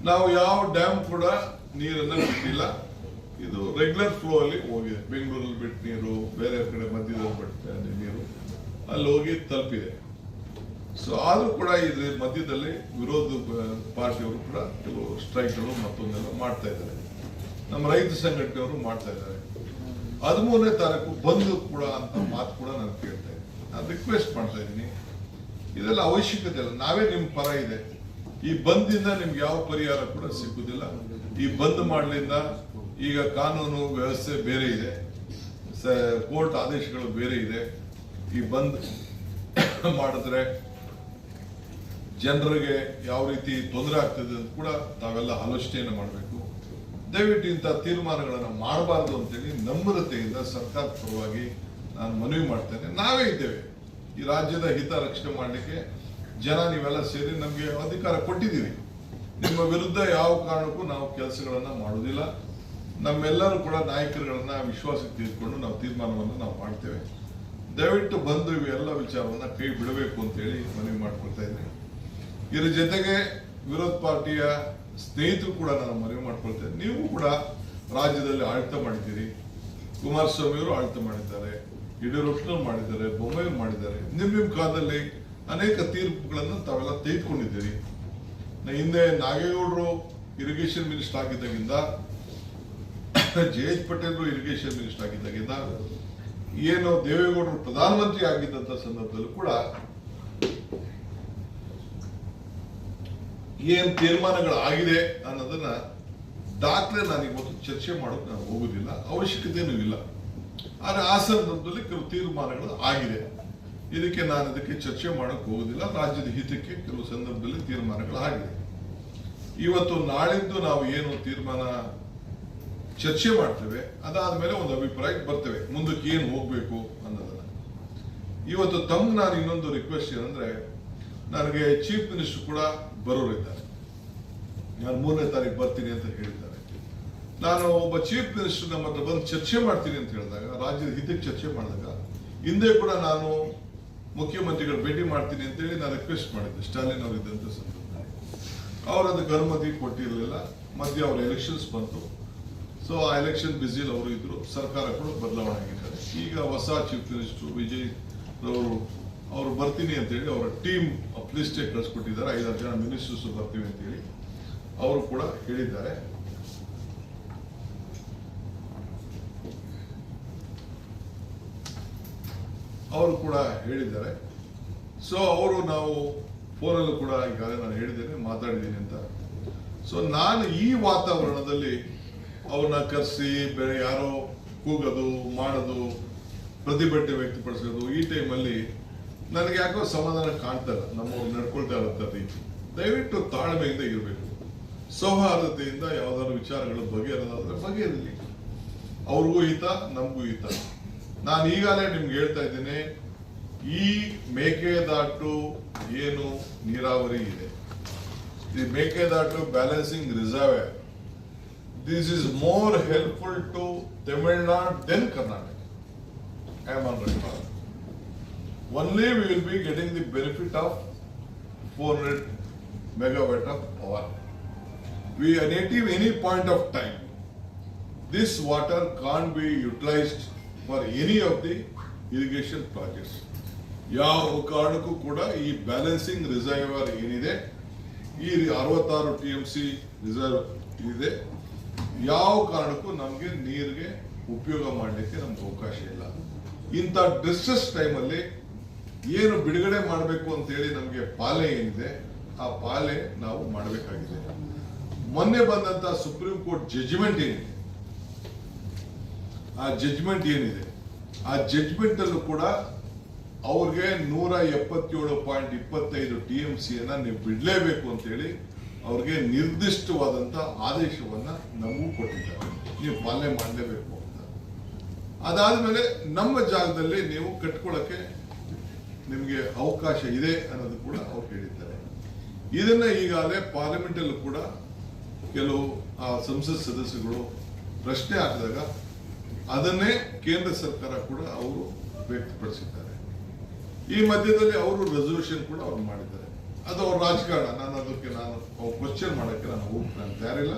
ನಾವು ಯಾವ ಡ್ಯಾಮ್ ಕೂಡ ನೀರನ್ನ ಬಿಟ್ಟಿಲ್ಲ. ಇದು ರೆಗ್ಯುಲರ್ ಫ್ಲೋ ಅಲ್ಲಿ ಹೋಗಿದೆ. ಬೆಂಗಳೂರಲ್ಲಿ ಬಿಟ್ಟ ನೀರು, ಬೇರೆ ಕಡೆ ಮಧ್ಯದಲ್ಲಿ ಬಿಟ್ಟ ನೀರು ಅಲ್ಲಿ ಹೋಗಿ ತಲುಪಿದೆ. ಸೊ ಆದ್ರೂ ಕೂಡ ಇದ್ರ ಮಧ್ಯದಲ್ಲಿ ವಿರೋಧ ಪಾರ್ಟಿಯವರು ಕೂಡ ಕೆಲವು ಸ್ಟ್ರೈಕ್ಗಳು ಮತ್ತೊಂದೆಲ್ಲ ಮಾಡ್ತಾ ಇದ್ದಾರೆ. ನಮ್ಮ ರೈತ ಸಂಘಟನೆಯವರು ಮಾಡ್ತಾ ಇದ್ದಾರೆ. 13ನೇ ತಾರೀಕು ಬಂದು ಕೂಡ ಅಂತ ಮಾತು ಕೂಡ ನಾನು ಕೇಳ್ತಾ ಇದ್ದೀನಿ. ನಾನು ರಿಕ್ವೆಸ್ಟ್ ಮಾಡ್ತಾ ಇದ್ದೀನಿ, ಇದೆಲ್ಲ ಅವಶ್ಯಕತೆ ಇಲ್ಲ. ನಾವೇ ನಿಮ್ ಪರ ಇದೆ. ಈ ಬಂದಿಂದ ನಿಮ್ಗೆ ಯಾವ ಪರಿಹಾರ ಕೂಡ ಸಿಕ್ಕುದಿಲ್ಲ. ಈ ಬಂದ್ ಮಾಡಲಿಂದ ಈಗ ಕಾನೂನು ವ್ಯವಸ್ಥೆ ಬೇರೆ ಇದೆ, ಕೋರ್ಟ್ ಆದೇಶಗಳು ಬೇರೆ ಇದೆ. ಈ ಬಂದ್ ಮಾಡಿದ್ರೆ ಜನರಿಗೆ ಯಾವ ರೀತಿ ತೊಂದರೆ ಆಗ್ತದೆ ಅಂತ ಕೂಡ ತಾವೆಲ್ಲ ಆಲೋಚನೆಯನ್ನು ಮಾಡಬೇಕು. ದಯವಿಟ್ಟು ಇಂಥ ತೀರ್ಮಾನಗಳನ್ನು ಮಾಡಬಾರ್ದು ಅಂತೇಳಿ ನಮ್ರತೆಯಿಂದ ಸರ್ಕಾರದ ಪರವಾಗಿ ನಾನು ಮನವಿ ಮಾಡ್ತೇನೆ. ನಾವೇ ಇದ್ದೇವೆ ಈ ರಾಜ್ಯದ ಹಿತ ರಕ್ಷಣೆ ಮಾಡಲಿಕ್ಕೆ. ಜನ ನೀವೆಲ್ಲ ಸೇರಿ ನಮಗೆ ಅಧಿಕಾರ ಕೊಟ್ಟಿದ್ದೀರಿ. ನಿಮ್ಮ ವಿರುದ್ಧ ಯಾವ ಕಾರಣಕ್ಕೂ ನಾವು ಕೆಲಸಗಳನ್ನ ಮಾಡುವುದಿಲ್ಲ. ನಮ್ಮೆಲ್ಲರೂ ಕೂಡ ನಾಯಕರುಗಳನ್ನ ವಿಶ್ವಾಸಕ್ಕೆ ತೆಗೆದುಕೊಂಡು ನಾವು ತೀರ್ಮಾನವನ್ನು ನಾವು ಮಾಡ್ತೇವೆ. ದಯವಿಟ್ಟು ಬಂದು ಇವೆಲ್ಲ ವಿಚಾರವನ್ನ ಕೈ ಬಿಡಬೇಕು ಅಂತೇಳಿ ಮನವಿ ಮಾಡ್ಕೊಳ್ತಾ ಇದ್ದೀನಿ. ಇದರ ಜೊತೆಗೆ ವಿರೋಧ ಪಾರ್ಟಿಯ ಸ್ನೇಹಿತರು ಕೂಡ ನಾನು ಮನವಿ ಮಾಡ್ಕೊಳ್ತೇನೆ. ನೀವು ಕೂಡ ರಾಜ್ಯದಲ್ಲಿ ಆಡಳಿತ ಮಾಡಿದ್ದೀರಿ. ಕುಮಾರಸ್ವಾಮಿ ಅವರು ಆಡಳಿತ ಮಾಡಿದ್ದಾರೆ, ಯಡಿಯೂರಪ್ಪನವರು ಮಾಡಿದ್ದಾರೆ, ಬೊಮ್ಮಾಯಿ ಮಾಡಿದ್ದಾರೆ. ನಿಮ್ಮ ಕಾಲದಲ್ಲಿ ಅನೇಕ ತೀರ್ಪುಗಳನ್ನು ತಾವೆಲ್ಲ ತೆಗೆದುಕೊಂಡಿದ್ದೀರಿ. ಹಿಂದೆ ನಾಗೇಗೌಡರು ಇರಿಗೇಷನ್ ಮಿನಿಸ್ಟರ್ ಆಗಿದ್ದಾಗಿಂದ, ಜಯೇಶ್ ಪಟೇಲ್ ಇರಿಗೇಷನ್ ಮಿನಿಸ್ಟರ್ ಆಗಿದ್ದಾಗಿಂದ, ಏನು ದೇವೇಗೌಡರು ಪ್ರಧಾನಮಂತ್ರಿ ಆಗಿದ್ದಂತ ಸಂದರ್ಭದಲ್ಲೂ ಕೂಡ ಏನ್ ತೀರ್ಮಾನಗಳು ಆಗಿದೆ ಅನ್ನೋದನ್ನ ದಾಖಲೆ ನಾನು ಇವತ್ತು ಚರ್ಚೆ ಮಾಡೋಕೆ ನಾನು ಹೋಗುದಿಲ್ಲ, ಅವಶ್ಯಕತೆಯೂ ಇಲ್ಲ. ಆದ್ರೆ ಆ ಸಂದರ್ಭದಲ್ಲಿ ಕೆಲವು ತೀರ್ಮಾನಗಳು ಆಗಿದೆ. ಇದಕ್ಕೆ ನಾನು ಇದಕ್ಕೆ ಚರ್ಚೆ ಮಾಡೋಕೆ ಹೋಗುದಿಲ್ಲ. ರಾಜ್ಯದ ಹಿತಕ್ಕೆ ಕೆಲವು ಸಂದರ್ಭದಲ್ಲಿ ತೀರ್ಮಾನಗಳು ಆಗಿದೆ. ಇವತ್ತು ನಾಳಿದ್ದು ನಾವು ಏನು ತೀರ್ಮಾನ ಚರ್ಚೆ ಮಾಡ್ತೇವೆ, ಅದಾದ್ಮೇಲೆ ಒಂದು ಅಭಿಪ್ರಾಯಕ್ಕೆ ಬರ್ತೇವೆ ಮುಂದಕ್ಕೆ ಏನು ಹೋಗ್ಬೇಕು ಅನ್ನೋದನ್ನ. ಇವತ್ತು ತಮ್ಗೆ ನಾನು ಇನ್ನೊಂದು ರಿಕ್ವೆಸ್ಟ್ ಏನಂದ್ರೆ, ನನಗೆ ಚೀಫ್ ಮಿನಿಸ್ಟರ್ ಕೂಡ ಬರೋರಿದ್ದಾರೆ. ನಾನು 3ನೇ ತಾರೀಕು ಬರ್ತೀನಿ ಅಂತ ಹೇಳಿದ್ದಾರೆ. ನಾನು ಒಬ್ಬ ಚೀಫ್ ಮಿನಿಸ್ಟರ್ ನಮ್ಮ ಹತ್ರ ಬಂದು ಚರ್ಚೆ ಮಾಡ್ತೀನಿ ಅಂತ ಹೇಳಿದಾಗ, ರಾಜ್ಯದ ಹಿತಕ್ಕೆ ಚರ್ಚೆ ಮಾಡಿದಾಗ, ಹಿಂದೆ ಕೂಡ ನಾನು ಮುಖ್ಯಮಂತ್ರಿಗಳು ಭೇಟಿ ಮಾಡ್ತೀನಿ ಅಂತೇಳಿ ನಾನು ರಿಕ್ವೆಸ್ಟ್ ಮಾಡಿದ್ದೆ ಸ್ಟಾಲಿನ್ ಅವರು ಇದ್ದಂತ ಸಂದರ್ಭದಲ್ಲಿ. ಅವರು ಅದಕ್ಕೆ ಅನುಮತಿ ಕೊಟ್ಟಿರಲಿಲ್ಲ. ಮಧ್ಯೆ ಅವ್ರ ಎಲೆಕ್ಷನ್ಸ್ ಬಂತು. ಸೊ ಆ ಎಲೆಕ್ಷನ್ ಬಿಸಿಲ್ ಅವರು ಇದ್ರು. ಸರ್ಕಾರ ಕೂಡ ಬದಲಾವಣೆ ಆಗಿದ್ದಾರೆ. ಈಗ ಹೊಸ ಚೀಫ್ ಮಿನಿಸ್ಟರ್ ವಿಜಯ್ ಅವರು ಬರ್ತೀನಿ ಅಂತೇಳಿ ಅವರ ಟೀಮ್ ಲಿಸ್ಟೇ ಕಳಿಸ್ಕೊಟ್ಟಿದ್ದಾರೆ. 5-6 ಜನ ಮಿನಿಸ್ಟರ್ಸ್ ಬರ್ತೀವಿ ಅಂತೇಳಿ ಅವರು ಕೂಡ ಹೇಳಿದ್ದಾರೆ. ಅವರು ಕೂಡ ಹೇಳಿದ್ದಾರೆ. ಸೊ ಅವರು ನಾವು ಫೋನಲ್ಲೂ ಕೂಡ ಈಗಾಗಲೇ ನಾನು ಹೇಳಿದ್ದೇನೆ, ಮಾತಾಡಿದ್ದೀನಿ ಅಂತ. ಸೊ ನಾನು ಈ ವಾತಾವರಣದಲ್ಲಿ ಅವ್ರನ್ನ ಕರೆಸಿ ಬೇರೆ ಯಾರೋ ಕೂಗೋದು ಮಾಡೋದು, ಪ್ರತಿಭಟನೆ ವ್ಯಕ್ತಪಡಿಸೋದು, ಈ ಟೈಮಲ್ಲಿ ನನಗೆ ಯಾಕೋ ಸಮಾಧಾನ ಕಾಣ್ತಾ ಇಲ್ಲ. ನಮ್ಮವ್ರು ನಡ್ಕೊಳ್ತಾ ಇರೋ ರೀತಿ ದಯವಿಟ್ಟು ತಾಳ್ಮೆಯಿಂದ ಇರಬೇಕು. ಸೌಹಾರ್ದತೆಯಿಂದ ಯಾವ್ದಾದ್ರು ವಿಚಾರಗಳು ಬಗೆಹರಿದಾದ್ರೆ ಬಗೆಹರಿಲಿ. ಅವ್ರಿಗೂ ಹಿತ, ನಮಗೂ ಹಿತ. ನಾನು ಈಗಾಗಲೇ ನಿಮ್ಗೆ ಹೇಳ್ತಾ ಇದ್ದೇನೆ, ಈ ಮೇಕೆದಾಟು ಏನು ನೀರಾವರಿ ಇದೆ, ಈ Mekedatu balancing reserve, this is more helpful to Tamil Nadu than Karnataka. I am on record. Only we will be getting the benefit of 400 megawatt of power. We are native any point of time. This water can't be utilized for any of the irrigation projects. ಯಾವ ಕಾರಣಕ್ಕೂ ಕೂಡ ಈ ಬ್ಯಾಲೆನ್ಸಿಂಗ್ ರಿಸರ್ವರ್ ಏನಿದೆ, ಈ 66 TMC ರಿಸರ್ವ್ ಇದೆ, ಯಾವ ಕಾರಣಕ್ಕೂ ನಮಗೆ ನೀರಿಗೆ ಉಪಯೋಗ ಮಾಡಲಿಕ್ಕೆ ನಮ್ಗೆ ಅವಕಾಶ ಇಲ್ಲ. ಇಂಥ ಡಿಸ್ಟ್ರೆಸ್ ಟೈಮಲ್ಲಿ ಏನು ಬಿಡುಗಡೆ ಮಾಡಬೇಕು ಅಂತ ಹೇಳಿ ನಮಗೆ ಪಾಲೆ ಏನಿದೆ, ಆ ಪಾಲೆ ನಾವು ಮಾಡಬೇಕಾಗಿದೆ. ಮೊನ್ನೆ ಬಂದಂತ ಸುಪ್ರೀಂ ಕೋರ್ಟ್ ಜಡ್ಜ್ಮೆಂಟ್ ಏನಿದೆ, ಆ ಜಡ್ಜ್ಮೆಂಟ್ ಏನಿದೆ, ಆ ಜಡ್ಜ್ಮೆಂಟ್ ಅಲ್ಲೂ ಕೂಡ ಅವ್ರಿಗೆ 177.25 TMCಯನ್ನ ನೀವು ಬಿಡ್ಲೇಬೇಕು ಅಂತ ಹೇಳಿ ಅವ್ರಿಗೆ ನಿರ್ದಿಷ್ಟವಾದಂತ ಆದೇಶವನ್ನ ನಮಗೂ ಕೊಟ್ಟಿದ್ದಾರೆ. ನೀವು ಪಾಲನೆ ಮಾಡಲೇಬೇಕು ಅಂತ. ಅದಾದ್ಮೇಲೆ ನಮ್ಮ ಜಾಗದಲ್ಲಿ ನೀವು ಕಟ್ಕೊಳ್ಳಕ್ಕೆ ನಿಮ್ಗೆ ಅವಕಾಶ ಇದೆ ಅನ್ನೋದು ಕೂಡ ಅವ್ರು ಹೇಳಿದ್ದಾರೆ. ಇದನ್ನ ಈಗಾಗಲೇ ಪಾರ್ಲಿಮೆಂಟ್ ಅಲ್ಲೂ ಕೂಡ ಕೆಲವು ಸಂಸತ್ ಸದಸ್ಯರು ಪ್ರಶ್ನೆ ಹಾಕಿದಾಗ ಅದನ್ನೇ ಕೇಂದ್ರ ಸರ್ಕಾರ ಕೂಡ ಅವರು ವ್ಯಕ್ತಪಡಿಸಿದ್ದಾರೆ. ಈ ಮಧ್ಯದಲ್ಲಿ ಅವರು ರೆಸಲ್ಯೂಷನ್ ಕೂಡ ಅವ್ರು ಮಾಡಿದ್ದಾರೆ. ಅದು ಅವ್ರ ರಾಜಕಾರಣ. ಅದಕ್ಕೆ ನಾನು ಕ್ವಶನ್ ಮಾಡೋಕ್ಕೆ ನಾನು ತಯಾರಿಲ್ಲ.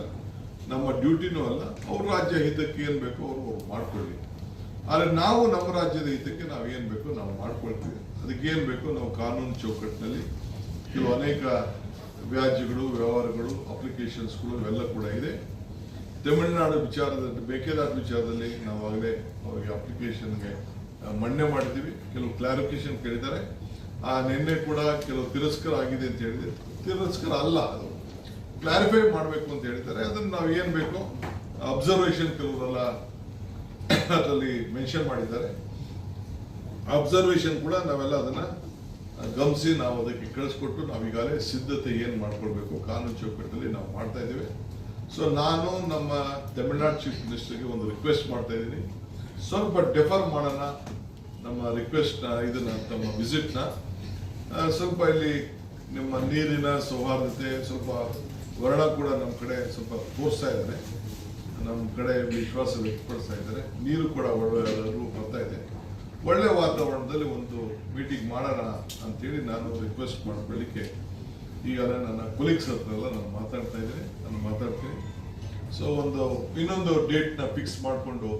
ನಮ್ಮ ಡ್ಯೂಟಿನೂ ಅಲ್ಲ. ಅವ್ರ ರಾಜ್ಯ ಹಿತಕ್ಕೆ ಏನು ಬೇಕೋ ಅವರು ಮಾಡ್ಕೊಳ್ಳಿ. ಆದರೆ ನಾವು ನಮ್ಮ ರಾಜ್ಯದ ಹಿತಕ್ಕೆ ನಾವು ಏನು ಬೇಕೋ ನಾವು ಮಾಡ್ಕೊಳ್ತೀವಿ. ಅದಕ್ಕೆ ಏನು ಬೇಕೋ ನಾವು ಕಾನೂನು ಚೌಕಟ್ಟಿನಲ್ಲಿ ಕೆಲವು ಅನೇಕ ವ್ಯಾಜ್ಯಗಳು, ವ್ಯವಹಾರಗಳು, ಅಪ್ಲಿಕೇಶನ್ಸ್ಗಳು ಇವೆಲ್ಲ ಕೂಡ ಇದೆ. ತಮಿಳುನಾಡು ವಿಚಾರದಲ್ಲಿ, ಮೇಕೆದಾಟು ವಿಚಾರದಲ್ಲಿ ನಾವು ಆಗಲೇ ಅವರಿಗೆ ಅಪ್ಲಿಕೇಶನ್ಗೆ ಮನ್ನಣೆ ಮಾಡಿದ್ದೀವಿ. ಕೆಲವು ಕ್ಲಾರಿಫಿಕೇಶನ್ ಕೇಳಿದ್ದಾರೆ. ನಿನ್ನೆ ಕೂಡ ಕೆಲವು ತಿರಸ್ಕಾರ ಆಗಿದೆ ಅಂತ ಹೇಳಿದೆ. ತಿರಸ್ಕಾರ ಅಲ್ಲ, ಅದು ಕ್ಲಾರಿಫೈ ಮಾಡಬೇಕು ಅಂತ ಹೇಳ್ತಾರೆ. ಅದನ್ನು ನಾವು ಏನು ಬೇಕೋ ಅಬ್ಸರ್ವೇಷನ್ ಕೆಲವರೆಲ್ಲ ಅದರಲ್ಲಿ ಮೆನ್ಷನ್ ಮಾಡಿದ್ದಾರೆ. ಅಬ್ಸರ್ವೇಷನ್ ಕೂಡ ನಾವೆಲ್ಲ ಅದನ್ನ ಗಮನಿಸಿ ನಾವು ಅದಕ್ಕೆ ಕಳಿಸ್ಕೊಟ್ಟು ನಾವೀಗಾಗಲೇ ಸಿದ್ಧತೆ ಏನು ಮಾಡ್ಕೊಳ್ಬೇಕು ಕಾನೂನು ಚೌಕಟ್ಟಲ್ಲಿ ನಾವು ಮಾಡ್ತಾ ಇದ್ದೇವೆ. ಸೊ ನಾನು ನಮ್ಮ ತಮಿಳುನಾಡು ಚೀಫ್ ಮಿನಿಸ್ಟರ್ಗೆ ಒಂದು ರಿಕ್ವೆಸ್ಟ್ ಮಾಡ್ತಾ ಇದ್ದೀನಿ, ಸ್ವಲ್ಪ ಡೆಫರ್ ಮಾಡೋಣ ನಮ್ಮ ರಿಕ್ವೆಸ್ಟ್ನ, ಇದನ್ನ ತಮ್ಮ ವಿಸಿಟ್ನ. ಸ್ವಲ್ಪ ಇಲ್ಲಿ ನಿಮ್ಮ ನೀರಿನ ಸೌಹಾರ್ದತೆ, ಸ್ವಲ್ಪ ವರ್ಣ ಕೂಡ ನಮ್ಮ ಕಡೆ ಸ್ವಲ್ಪ ತೋರಿಸ್ತಾ ಇದ್ದಾರೆ, ನಮ್ಮ ಕಡೆ ವಿಶ್ವಾಸ ವ್ಯಕ್ತಪಡಿಸ್ತಾ ಇದ್ದಾರೆ. ನೀರು ಕೂಡ ಒಳ್ಳೆಯವರು ಬರ್ತಾ ಇದೆ. ಒಳ್ಳೆ ವಾತಾವರಣದಲ್ಲಿ ಒಂದು ಮೀಟಿಂಗ್ ಮಾಡೋಣ ಅಂತೇಳಿ ನಾನು ರಿಕ್ವೆಸ್ಟ್ ಮಾಡ್ಕೊಳ್ಳಿಕ್ಕೆ ಈಗಾಗಲೇ ನನ್ನ ಕೊಲೀಗ್ಸ್ ಹತ್ರ ಎಲ್ಲ ನಾನು ಮಾತಾಡ್ತಾ ಇದ್ದೀನಿ, ನಾನು ಮಾತಾಡ್ತೀನಿ. ಸೊ ಇನ್ನೊಂದು ಡೇಟ್ನ ಫಿಕ್ಸ್ ಮಾಡಿಕೊಂಡು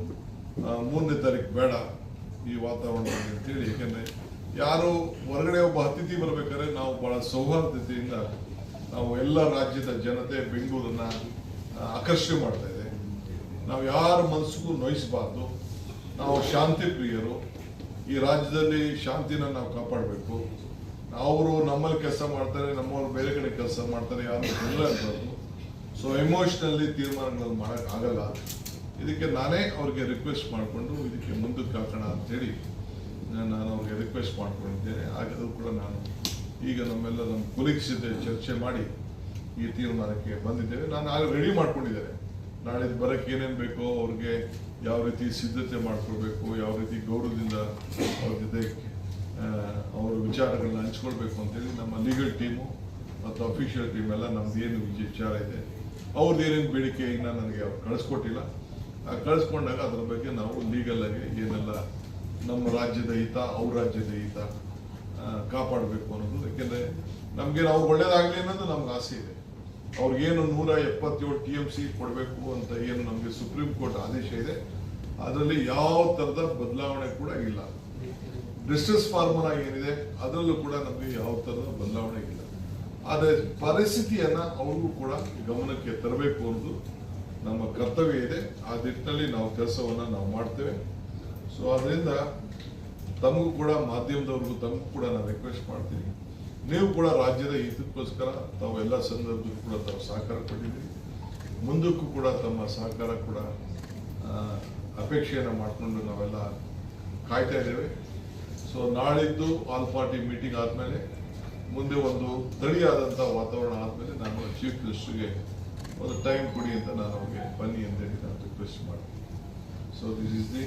3ನೇ ತಾರೀಕು ಬೇಡ ಈ ವಾತಾವರಣದಲ್ಲಿ ಅಂತೇಳಿ. ಯಾಕೆಂದರೆ ಯಾರು ಹೊರಗಡೆ ಒಬ್ಬ ಅತಿಥಿ ಬರಬೇಕಾದ್ರೆ ನಾವು ಬಹಳ ಸೌಹಾರ್ದತೆಯಿಂದ ನಾವು ಎಲ್ಲ ರಾಜ್ಯದ ಜನತೆ ಬೆಂಗಳೂರನ್ನ ಆಕರ್ಷಣೆ ಮಾಡ್ತಾ ಇದೆ. ನಾವು ಯಾರ ಮನಸ್ಸಿಗೂ ನೋಯಿಸಬಾರ್ದು. ನಾವು ಶಾಂತಿ ಪ್ರಿಯರು. ಈ ರಾಜ್ಯದಲ್ಲಿ ಶಾಂತಿನ ನಾವು ಕಾಪಾಡಬೇಕು. ಅವರು ನಮ್ಮಲ್ಲಿ ಕೆಲಸ ಮಾಡ್ತಾರೆ, ನಮ್ಮವ್ರು ಬೇರೆ ಕಡೆ ಕೆಲಸ ಮಾಡ್ತಾರೆ, ಯಾರು ತೊಂದರೆ ಇರಬಾರ್ದು. ಸೊ ಎಮೋಷನಲ್ಲಿ ತೀರ್ಮಾನಗಳನ್ನು ಮಾಡೋಕ್ಕೆ ಆಗಲ್ಲ. ಇದಕ್ಕೆ ನಾನೇ ಅವ್ರಿಗೆ ರಿಕ್ವೆಸ್ಟ್ ಮಾಡಿಕೊಂಡು ಇದಕ್ಕೆ ಮುಂದಕ್ಕೆ ಹಾಕೋಣ ಅಂತೇಳಿ ನಾನು ಅವ್ರಿಗೆ ರಿಕ್ವೆಸ್ಟ್ ಮಾಡ್ಕೊಂಡಿದ್ದೇನೆ. ಹಾಗಾದರೂ ಕೂಡ ನಾನು ಈಗ ನಮ್ಮ ಕೊಲೀಗ್ಸ್ ಜೊತೆ ಚರ್ಚೆ ಮಾಡಿ ಈ ತೀರ್ಮಾನಕ್ಕೆ ಬಂದಿದ್ದೇವೆ. ನಾನು ಆಗ ರೆಡಿ ಮಾಡ್ಕೊಂಡಿದ್ದೇನೆ. ನಾಳೆ ಬರೋಕ್ಕೆ ಏನೇನು ಬೇಕೋ ಅವ್ರಿಗೆ ಯಾವ ರೀತಿ ಸಿದ್ಧತೆ ಮಾಡ್ಕೊಳ್ಬೇಕು, ಯಾವ ರೀತಿ ಗೌರವದಿಂದ ಅವ್ರ ಜೊತೆ ಅವರ ವಿಚಾರಗಳನ್ನ ಹಂಚ್ಕೊಳ್ಬೇಕು ಅಂತೇಳಿ ನಮ್ಮ ಲೀಗಲ್ ಟೀಮು ಮತ್ತು ಅಫಿಷಿಯಲ್ ಟೀಮ್ ಎಲ್ಲ ನಮ್ದು ಏನು ವಿಚಾರ ಇದೆ, ಅವ್ರದ್ದು ಏನೇನು ಬೇಡಿಕೆ ಇನ್ನು ನನಗೆ ಅವ್ರು ಕಳಿಸ್ಕೊಟ್ಟಿಲ್ಲ. ಕಳಿಸ್ಕೊಂಡಾಗ ಅದರ ಬಗ್ಗೆ ನಾವು ಲೀಗಲ್ ಆಗಿ ಏನೆಲ್ಲ ನಮ್ಮ ರಾಜ್ಯದ ಹಿತ, ಅವ್ರ ರಾಜ್ಯದ ಹಿತ ಕಾಪಾಡಬೇಕು ಅನ್ನೋದು. ಯಾಕೆಂದರೆ ನಮಗೇನು ಅವ್ರು ಒಳ್ಳೇದಾಗಲಿ ಅನ್ನೋದು ನಮ್ಗೆ ಆಸೆ ಇದೆ. ಅವ್ರಿಗೇನು 177 TMC ಕೊಡಬೇಕು ಅಂತ ಏನು ನಮಗೆ ಸುಪ್ರೀಂ ಕೋರ್ಟ್ ಆದೇಶ ಇದೆ, ಅದರಲ್ಲಿ ಯಾವ ಥರದ ಬದಲಾವಣೆ ಕೂಡ ಇಲ್ಲ. ಡಿಸ್ಟ್ರೆಸ್ ಫಾರ್ಮುಲಾ ಏನಿದೆ ಅದರಲ್ಲೂ ಕೂಡ ನಮಗೆ ಯಾವ ಥರದ ಬದಲಾವಣೆ ಇಲ್ಲ. ಆದರೆ ಪರಿಸ್ಥಿತಿಯನ್ನ ಅವ್ರಿಗೂ ಕೂಡ ಗಮನಕ್ಕೆ ತರಬೇಕು ಅನ್ನೋದು ನಮ್ಮ ಕರ್ತವ್ಯ ಇದೆ. ಆ ನಿಟ್ಟಿನಲ್ಲಿ ನಾವು ಕೆಲಸವನ್ನ ನಾವು ಮಾಡ್ತೇವೆ. ಸೊ ಅದರಿಂದ ತಮಗೂ ಕೂಡ, ಮಾಧ್ಯಮದವ್ರಿಗೂ ತಮಗೂ ಕೂಡ ನಾನು ರಿಕ್ವೆಸ್ಟ್ ಮಾಡ್ತೀನಿ, ನೀವು ಕೂಡ ರಾಜ್ಯದ ಹಿತಕ್ಕೋಸ್ಕರ ತಾವು ಎಲ್ಲ ಸಂದರ್ಭದಲ್ಲೂ ಕೂಡ ತಾವು ಸಹಕಾರ ಕೊಟ್ಟಿದ್ದೀರಿ. ಮುಂದಕ್ಕೂ ಕೂಡ ತಮ್ಮ ಸಹಕಾರ ಕೂಡ ಅಪೇಕ್ಷೆಯನ್ನು ಮಾಡಿಕೊಂಡು ನಾವೆಲ್ಲ ಕಾಯ್ತಾ ಇದ್ದೇವೆ. ಸೊ ನಾಳಿದ್ದು ಆಲ್ ಪಾರ್ಟಿ ಮೀಟಿಂಗ್ ಆದಮೇಲೆ, ಮುಂದೆ ಒಂದು ತಳಿಯಾದಂಥ ವಾತಾವರಣ ಆದಮೇಲೆ ನಾನು ಚೀಫ್ ಮಿನಿಸ್ಟರ್ಗೆ ಒಂದು ಟೈಮ್ ಕೊಡಿ ಅಂತ ನಾನು ಅವ್ರಿಗೆ ಬನ್ನಿ ಅಂತೇಳಿ ನಾನು ರಿಕ್ವೆಸ್ಟ್ ಮಾಡ್ತೀನಿ. So this is the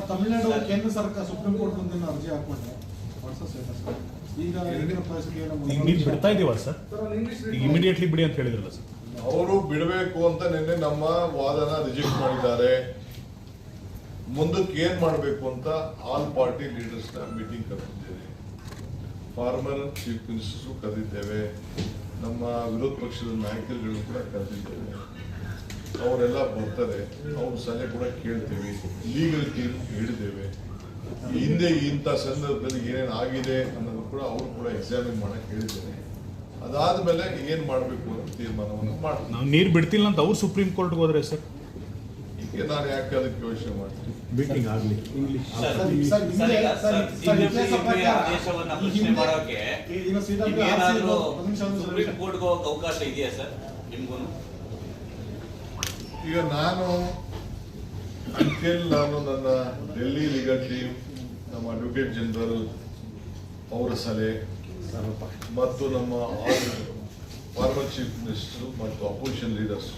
Tamil Nadu ಕೇಂದ್ರ ಸರ್ಕಾರ ಸುಪ್ರೀಂ ಕೋರ್ಟ್ ಮುಂದೆ ಅರ್ಜಿ ಹಾಕೊಂಡೆ ಈಗ ನೀವು ಬಿಡ್ತಾ ಇದೀವ ಸರ್? ಇಮಿಡಿಯೇಟ್ಲಿ ಬಿಡಿ ಅಂತ ಹೇಳಿದ್ರಲ್ಲ ಸರ್. ಅವರು ಬಿಡಬೇಕು ಅಂತ ನಿನ್ನೆ ನಮ್ಮ ವಾದನ ರಿಜೆಕ್ಟ್ ಮಾಡಿದ್ದಾರೆ. ಮುಂದಕ್ಕೆ ಏನ್ ಮಾಡಬೇಕು ಅಂತ ಆಲ್ ಪಾರ್ಟಿ ಲೀಡರ್ಸ್ ನ ಮೀಟಿಂಗ್ ಕರೆದಿದ್ದೇವೆ. ಫಾರ್ಮರ್ ಚೀಫ್ ಮಿನಿಸ್ಟರ್ಸು ಕರೆದಿದ್ದೇವೆ. ನಮ್ಮ ವಿರೋಧ ಪಕ್ಷದ ನಾಯಕರುಗಳು ಕೂಡ ಕರೆದಿದ್ದೇವೆ. ಅವರೆಲ್ಲ ಬರ್ತಾರೆ. ಅವ್ರ ಸಲಹೆ ಕೂಡ ಕೇಳ್ತೇವೆ. ಲೀಗಲ್ ಟೀಮ್ ಹೇಳಿದ್ದೇವೆ. ಹಿಂದೆ ಇಂಥ ಸಂದರ್ಭದಲ್ಲಿ ಏನೇನು ಆಗಿದೆ ಅನ್ನೋದು ಕೂಡ ಅವರು ಕೂಡ ಎಕ್ಸಾಮಿನ್ ಮಾಡಕ್ಕೆ ಹೇಳಿದ್ದೇನೆ. ಅದಾದ್ಮೇಲೆ ಏನ್ ಮಾಡಬೇಕು ಅಂತ ತೀರ್ಮಾನವನ್ನು ಮಾಡ್ತೀವಿ. ನಾವು ನೀರು ಬಿಡ್ತಿಲ್ಲ ಅಂತ ಅವ್ರು ಸುಪ್ರೀಂ ಕೋರ್ಟ್ಗೆ ಹೋದ್ರೆ ಸರ್, ಈಗ ನಾನು ಯಾಕೆ ಅದಕ್ಕೆ ಯೋಚನೆ ಮಾಡ್ತೀನಿ. ಮೀಟಿಂಗ್ ಆಗಲಿ ಸುಪ್ರೀಂ ಕೋರ್ಟ್ಗೆ ಹೋಗಕ್ಕೆ ಅವಕಾಶ ಇದೆಯಾ ಸರ್ ನಿಮ್ಗೂ? ಈಗ ನಾನು ನನ್ನ ಡೆಲ್ಲಿ ಲೀಗಲ್ ಟೀಮ್, ನಮ್ಮ ಅಡ್ವೊಕೇಟ್ ಜನರಲ್ ಅವರ ಸಲಹೆ ಮತ್ತು ನಮ್ಮ ಫಾರ್ಮರ್ ಚೀಫ್ ಮಿನಿಸ್ಟರ್ ಮತ್ತು ಅಪೋಸಿಷನ್ ಲೀಡರ್ಸ್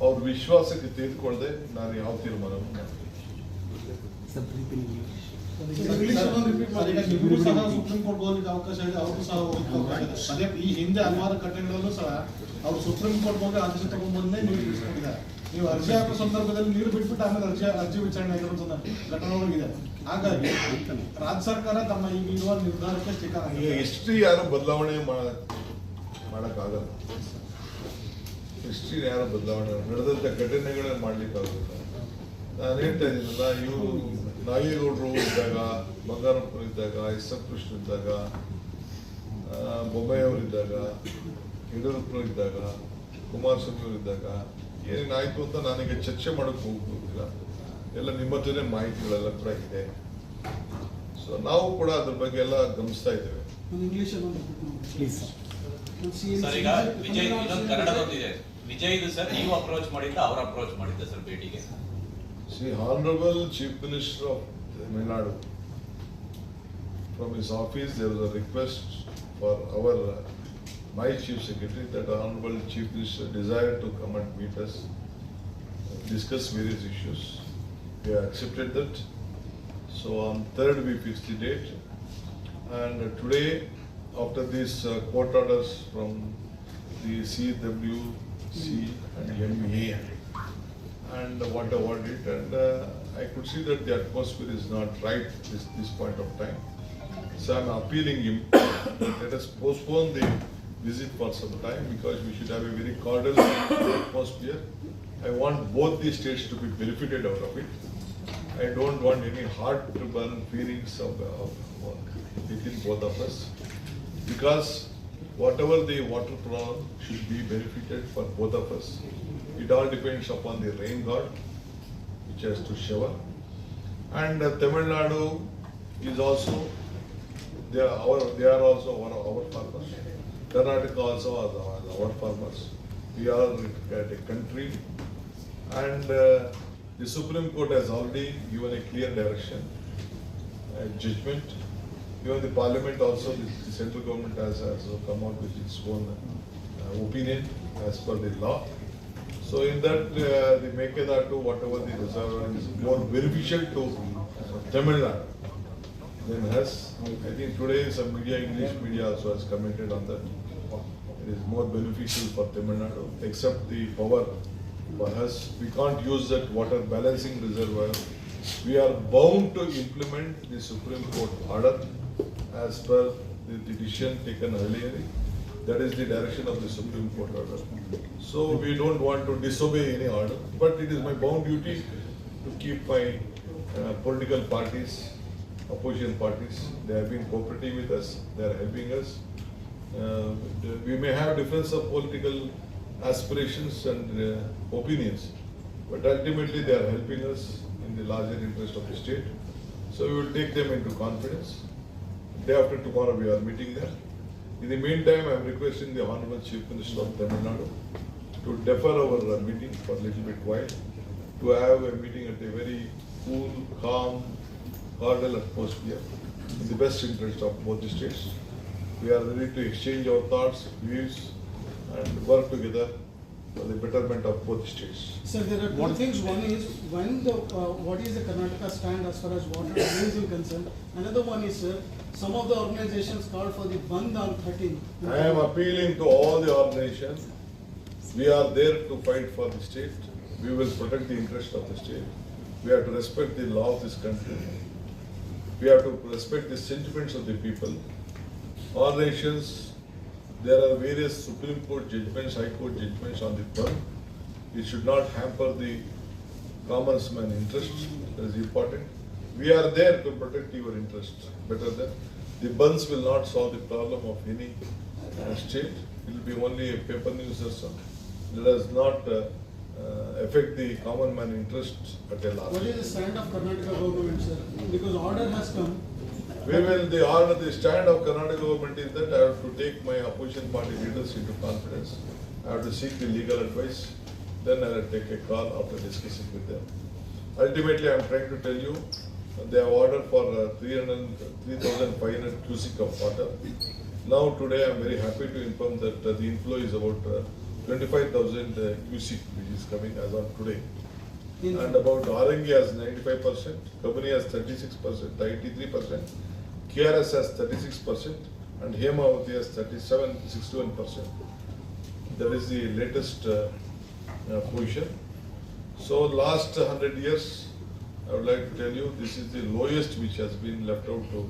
ಅವ್ರ ವಿಶ್ವಾಸಕ್ಕೆ ತೆಗೆದುಕೊಳ್ಳದೆ ನಾನು ಯಾವ ತೀರ್ಮಾನವನ್ನು ಮಾಡ್ತೀನಿ. ಇಂಗ್ಲಿಷ್ ಒಂದು ರಿಪೀಟ್ ಮಾಡಿ. ಈಗ ನಿಮಗೂ ಸಹ ಸುಪ್ರೀಂ ಕೋರ್ಟ್ ಹೋಗ್ಲಿಕ್ಕೆ ಅವಕಾಶ ಇದೆ, ಅವ್ರಿಗೂ ಸಹ ಹೋಗ್ಲಿಕ್ಕೆ ಅವಕಾಶ ಇದೆ. ಅದೇ ಈ ಹಿಂದೆ ಹಲವಾರು ಘಟನೆಗಳಲ್ಲೂ ಸಹ ಅವ್ರು ಸುಪ್ರೀಂ ಕೋರ್ಟ್ ಹೋಗಿ ಅರ್ಜಿ ತಗೊಂಡ್ಬಂದೇ ನೀರು ಬಿಡಿಸ್ಕೊಂಡಿದ್ದಾರೆ. ನೀವು ಅರ್ಜಿ ಹಾಕೋ ಸಂದರ್ಭದಲ್ಲಿ ನೀರು ಬಿಟ್ಬಿಟ್ಟು ಆಮೇಲೆ ಅರ್ಜಿ ವಿಚಾರಣೆ ಆಗಿರೋ ಘಟನೆಗಳಿದೆ. ಹಾಗಾಗಿ ರಾಜ್ಯ ಸರ್ಕಾರ ತಮ್ಮ ಈಗಿರುವ ನಿರ್ಧಾರಕ್ಕೆ ಸ್ಟಿಕರ್ ಈಗ ಆಗಿದೆ. ಹಿಸ್ಟ್ರಿ ಯಾರು ಬದಲಾವಣೆ ಮಾಡಕ್ಕಾಗಲ್ಲ. ಹಿಸ್ಟ್ರಿ ಯಾರು ಬದಲಾವಣೆ ನಡೆದಂತ ಘಟನೆಗಳನ್ನ ಮಾಡ್ಲಿಕ್ಕಾಗಲ್ಲ. ನಾನು ಹೇಳ್ತಾ ಇದ್ದೀನಲ್ಲ, ಇವರು ನಾಗೇಗೌಡರು ಇದ್ದಾಗ, ಬಂಗಾರಪ್ಪರು ಇದ್ದಾಗ, ಎಸ್ ಎಂ ಕೃಷ್ಣ ಇದ್ದಾಗ, ಬೊಮ್ಮಾಯಿಯವರು ಇದ್ದಾಗ, ಯಡಿಯೂರಪ್ಪರು ಇದ್ದಾಗ, ಕುಮಾರಸ್ವಾಮಿ ಅವರು ಇದ್ದಾಗ ಏನೇನಾಯ್ತು ಅಂತ ನಾನೀಗ ಚರ್ಚೆ ಮಾಡಕ್ ಹೋಗ್ತಿಲ್ಲ. ಎಲ್ಲ ನಿಮ್ಮ ಹತ್ರನೇ ಮಾಹಿತಿಗಳೆಲ್ಲ ಕೂಡ ಇದೆ. ಸೊ ನಾವು ಕೂಡ ಅದ್ರ ಬಗ್ಗೆ ಎಲ್ಲ ಗಮನಿಸ್ತಾ ಇದ್ದೇವೆ. ಸರ್ ಈಗ ವಿಜಯ್ ಇನ್ನೊಂದು ಕನ್ನಡದೊಂದಿದೆ. ವಿಜಯ್ದು ಸರ್ ನೀವು ಅಪ್ರೋಚ್ ಮಾಡಿದ್ದ, ಅವ್ರ ಅಪ್ರೋಚ್ ಮಾಡಿದ್ದ ಸರ್ ಭೇಟಿಗೆ? See, Honorable Chief Minister of Tamil Nadu, from his office there was a request for my Chief Secretary that Honorable Chief Minister desired to come and meet us, discuss various issues. We have accepted that. So on 3rd we fixed the date, and today after these court orders from the CWC and MEA and what awarded it, and I could see that the atmosphere is not right this point of time. So I'm appealing him, let us postpone the visit for some time because we should have a very cordial atmosphere. I want both the states to be benefited out of it. I don't want any heartburn feelings of within both of us, because whatever the water problem should be benefited for both of us. It all depends upon the rain god which has to shower, and Tamil Nadu is also they are also our farmers. Karnataka also are our farmers. We are at a country, and the Supreme Court has already given a clear direction, a judgment. Even the Parliament also, the central government has come out with its own opinion as per the law. So in that, the Mekedatu, whatever the reservoir is more beneficial to Tamil Nadu than us. I think today some media, English media also has commented on that. It is more beneficial for Tamil Nadu, except the power for us. We can't use that water balancing reservoir. We are bound to implement the Supreme Court order as per the decision taken earlier. That is the direction of the Supreme Court order. So we don't want to disobey any order, but it is my bound duty to keep my political parties, opposition parties. They have been cooperating with us. They are helping us. We may have difference of political aspirations and opinions, but ultimately they are helping us in the larger interest of the state. So we will take them into confidence. Day after tomorrow we are meeting them. In the meantime, I am requesting the Honorable Chief Minister of Tamil Nadu to defer our meeting for a little bit while, to have a meeting at a very cool, calm, cordial atmosphere in the best interest of both the states. We are ready to exchange our thoughts, views, and work together for the betterment of both the states. Sir, there are two things. One is what is the Karnataka stand as far as water is concerned. Another one is, sir, some of the organizations called for the Bandh on 13th. I am appealing to all the organizations. We are there to fight for the state. We will protect the interest of the state. We have to respect the law of this country. We have to respect the sentiments of the people. Organizations, there are various Supreme Court judgments, High Court judgments on the Bandh. It should not hamper the common man interest. That is important. We are there to protect your interests better than the Bandhs will not solve the problem of any state. It will be only a paper news or something. It does not affect the common man interests at a large. What is the stand of Karnataka government, sir? Because order has come. The stand of Karnataka government is that I have to take my opposition party leaders into confidence. I have to seek the legal advice. Then I will take a call after discussing with them. Ultimately, I am trying to tell you, they have ordered for 3,500 cubic of water. Now today I am very happy to inform that the inflow is about 25,000 cubic which is coming as on today. And about Arangi has 95%, Kabani has 36%, 93%, KRS has 36%, and Hemavati has 61%. That is the latest position. So last 100 years, I would like to tell you, this is the lowest which has been left out to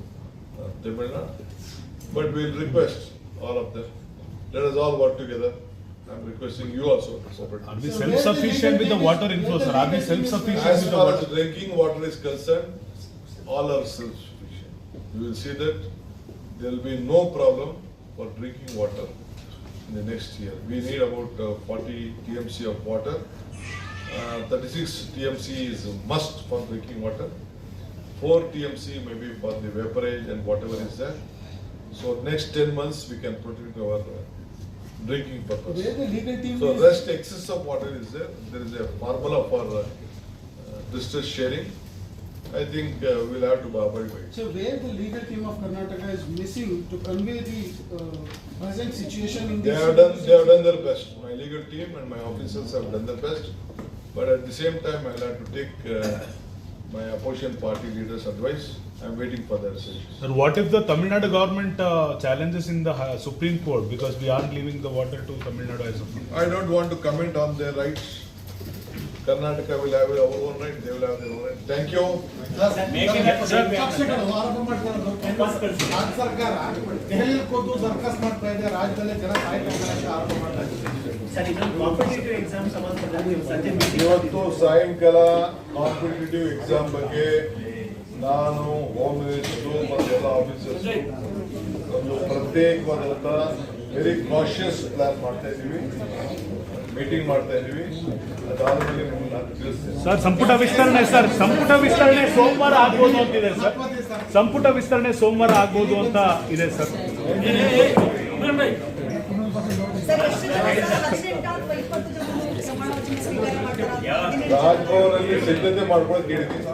Tamil Nadu. But we will request all of them, let us all work together. I am requesting you also to support. Are we So self-sufficient with the water inflow, sir? Are we self-sufficient As with the far as water? drinking water is concerned, all are self-sufficient. You will see that there will be no problem for drinking water in the next year. We need about 40 TMC of water. 36 TMC is a must for drinking water. 4 TMC maybe for the vaporage and whatever is there. So next 10 months we can protect our drinking purpose. Where the legal team So is. rest excess of water is there. There is a formula for distress sharing. I think we'll have to abide by it. So where the legal team of Karnataka is missing to convey the present situation in They this. have done their best. My legal team and my officers have done their best. But at the same time, I'll have to take my opposition party leaders' advice. I'm waiting for their decision. Sir, what if the Tamil Nadu government challenges in the Supreme Court because we aren't leaving the water to Tamil Nadu as of now? I don't want to comment on their rights. Karnataka will have our own right, they will have their own right. Thank you. ಪಕ್ಷಗಳು ಆರೋಪ ಮಾಡ್ಕೊಳ್ಳೋದು ರಾಜ್ಯ ಸರ್ಕಾರ ದೆಹಲಿ ಕೂತು ಸರ್ಕಸ್ ಮಾಡ್ತಾ ಇದೆ, ರಾಜ್ಯದಲ್ಲಿ ಜನ ಸಾಯ್ತಾ ಅಂತ ಆರೋಪ ಮಾಡ್ತಾ ಇದ್ದಾರೆ. ಸರ್ ಇನ್ನೊಂದು ಕಾಂಪಿಟೇಟಿವ್ ಎಕ್ಸಾಮ್ ಸಂಬಂಧಪಟ್ಟಂತೆ ನೀವು ಸಂಜೆ ಮೀಟಿಂಗ್ ಇವತ್ತು ಸಾಯಂಕಾಲ ಕಾಂಪಿಟೇಟಿವ್ ಎಕ್ಸಾಮ್ ಬಗ್ಗೆ ನಾನು ಹೋಮ್ ಮಿನಿಸ್ಟರ್ ಮತ್ತು ಎಲ್ಲ ಆಫೀಸರ್ಸ್ ಒಂದು ಪ್ರತ್ಯೇಕವಾದಂಥ ವೆರಿ ಕಾಶಿಯಸ್ ಪ್ಲಾನ್ ಮಾಡ್ತಾ ಇದ್ದೀವಿ, ಮೀಟಿಂಗ್ ಮಾಡ್ತಾ ಇದ್ದೀವಿ. ಅದಾದ್ಮೇಲೆ ನಿಮ್ಗೆ ನಾನು ತಿಳಿಸ್ತೀನಿ. ಸರ್ ಸಂಪುಟ ವಿಸ್ತರಣೆ ಸೋಮವಾರ ಆಗ್ಬೋದು ಅಂತಿದೆ ಸರ್. ಸಂಪುಟ ವಿಸ್ತರಣೆ ಸೋಮವಾರ ಆಗ್ಬೋದು ಅಂತ ಇದೆ ಸರ್. ರಾಜ್ಭವನಲ್ಲಿ ಸಿದ್ಧತೆ ಮಾಡ್ಕೊಳಕ್ ಹೇಳಿದ್ದೀನಿ.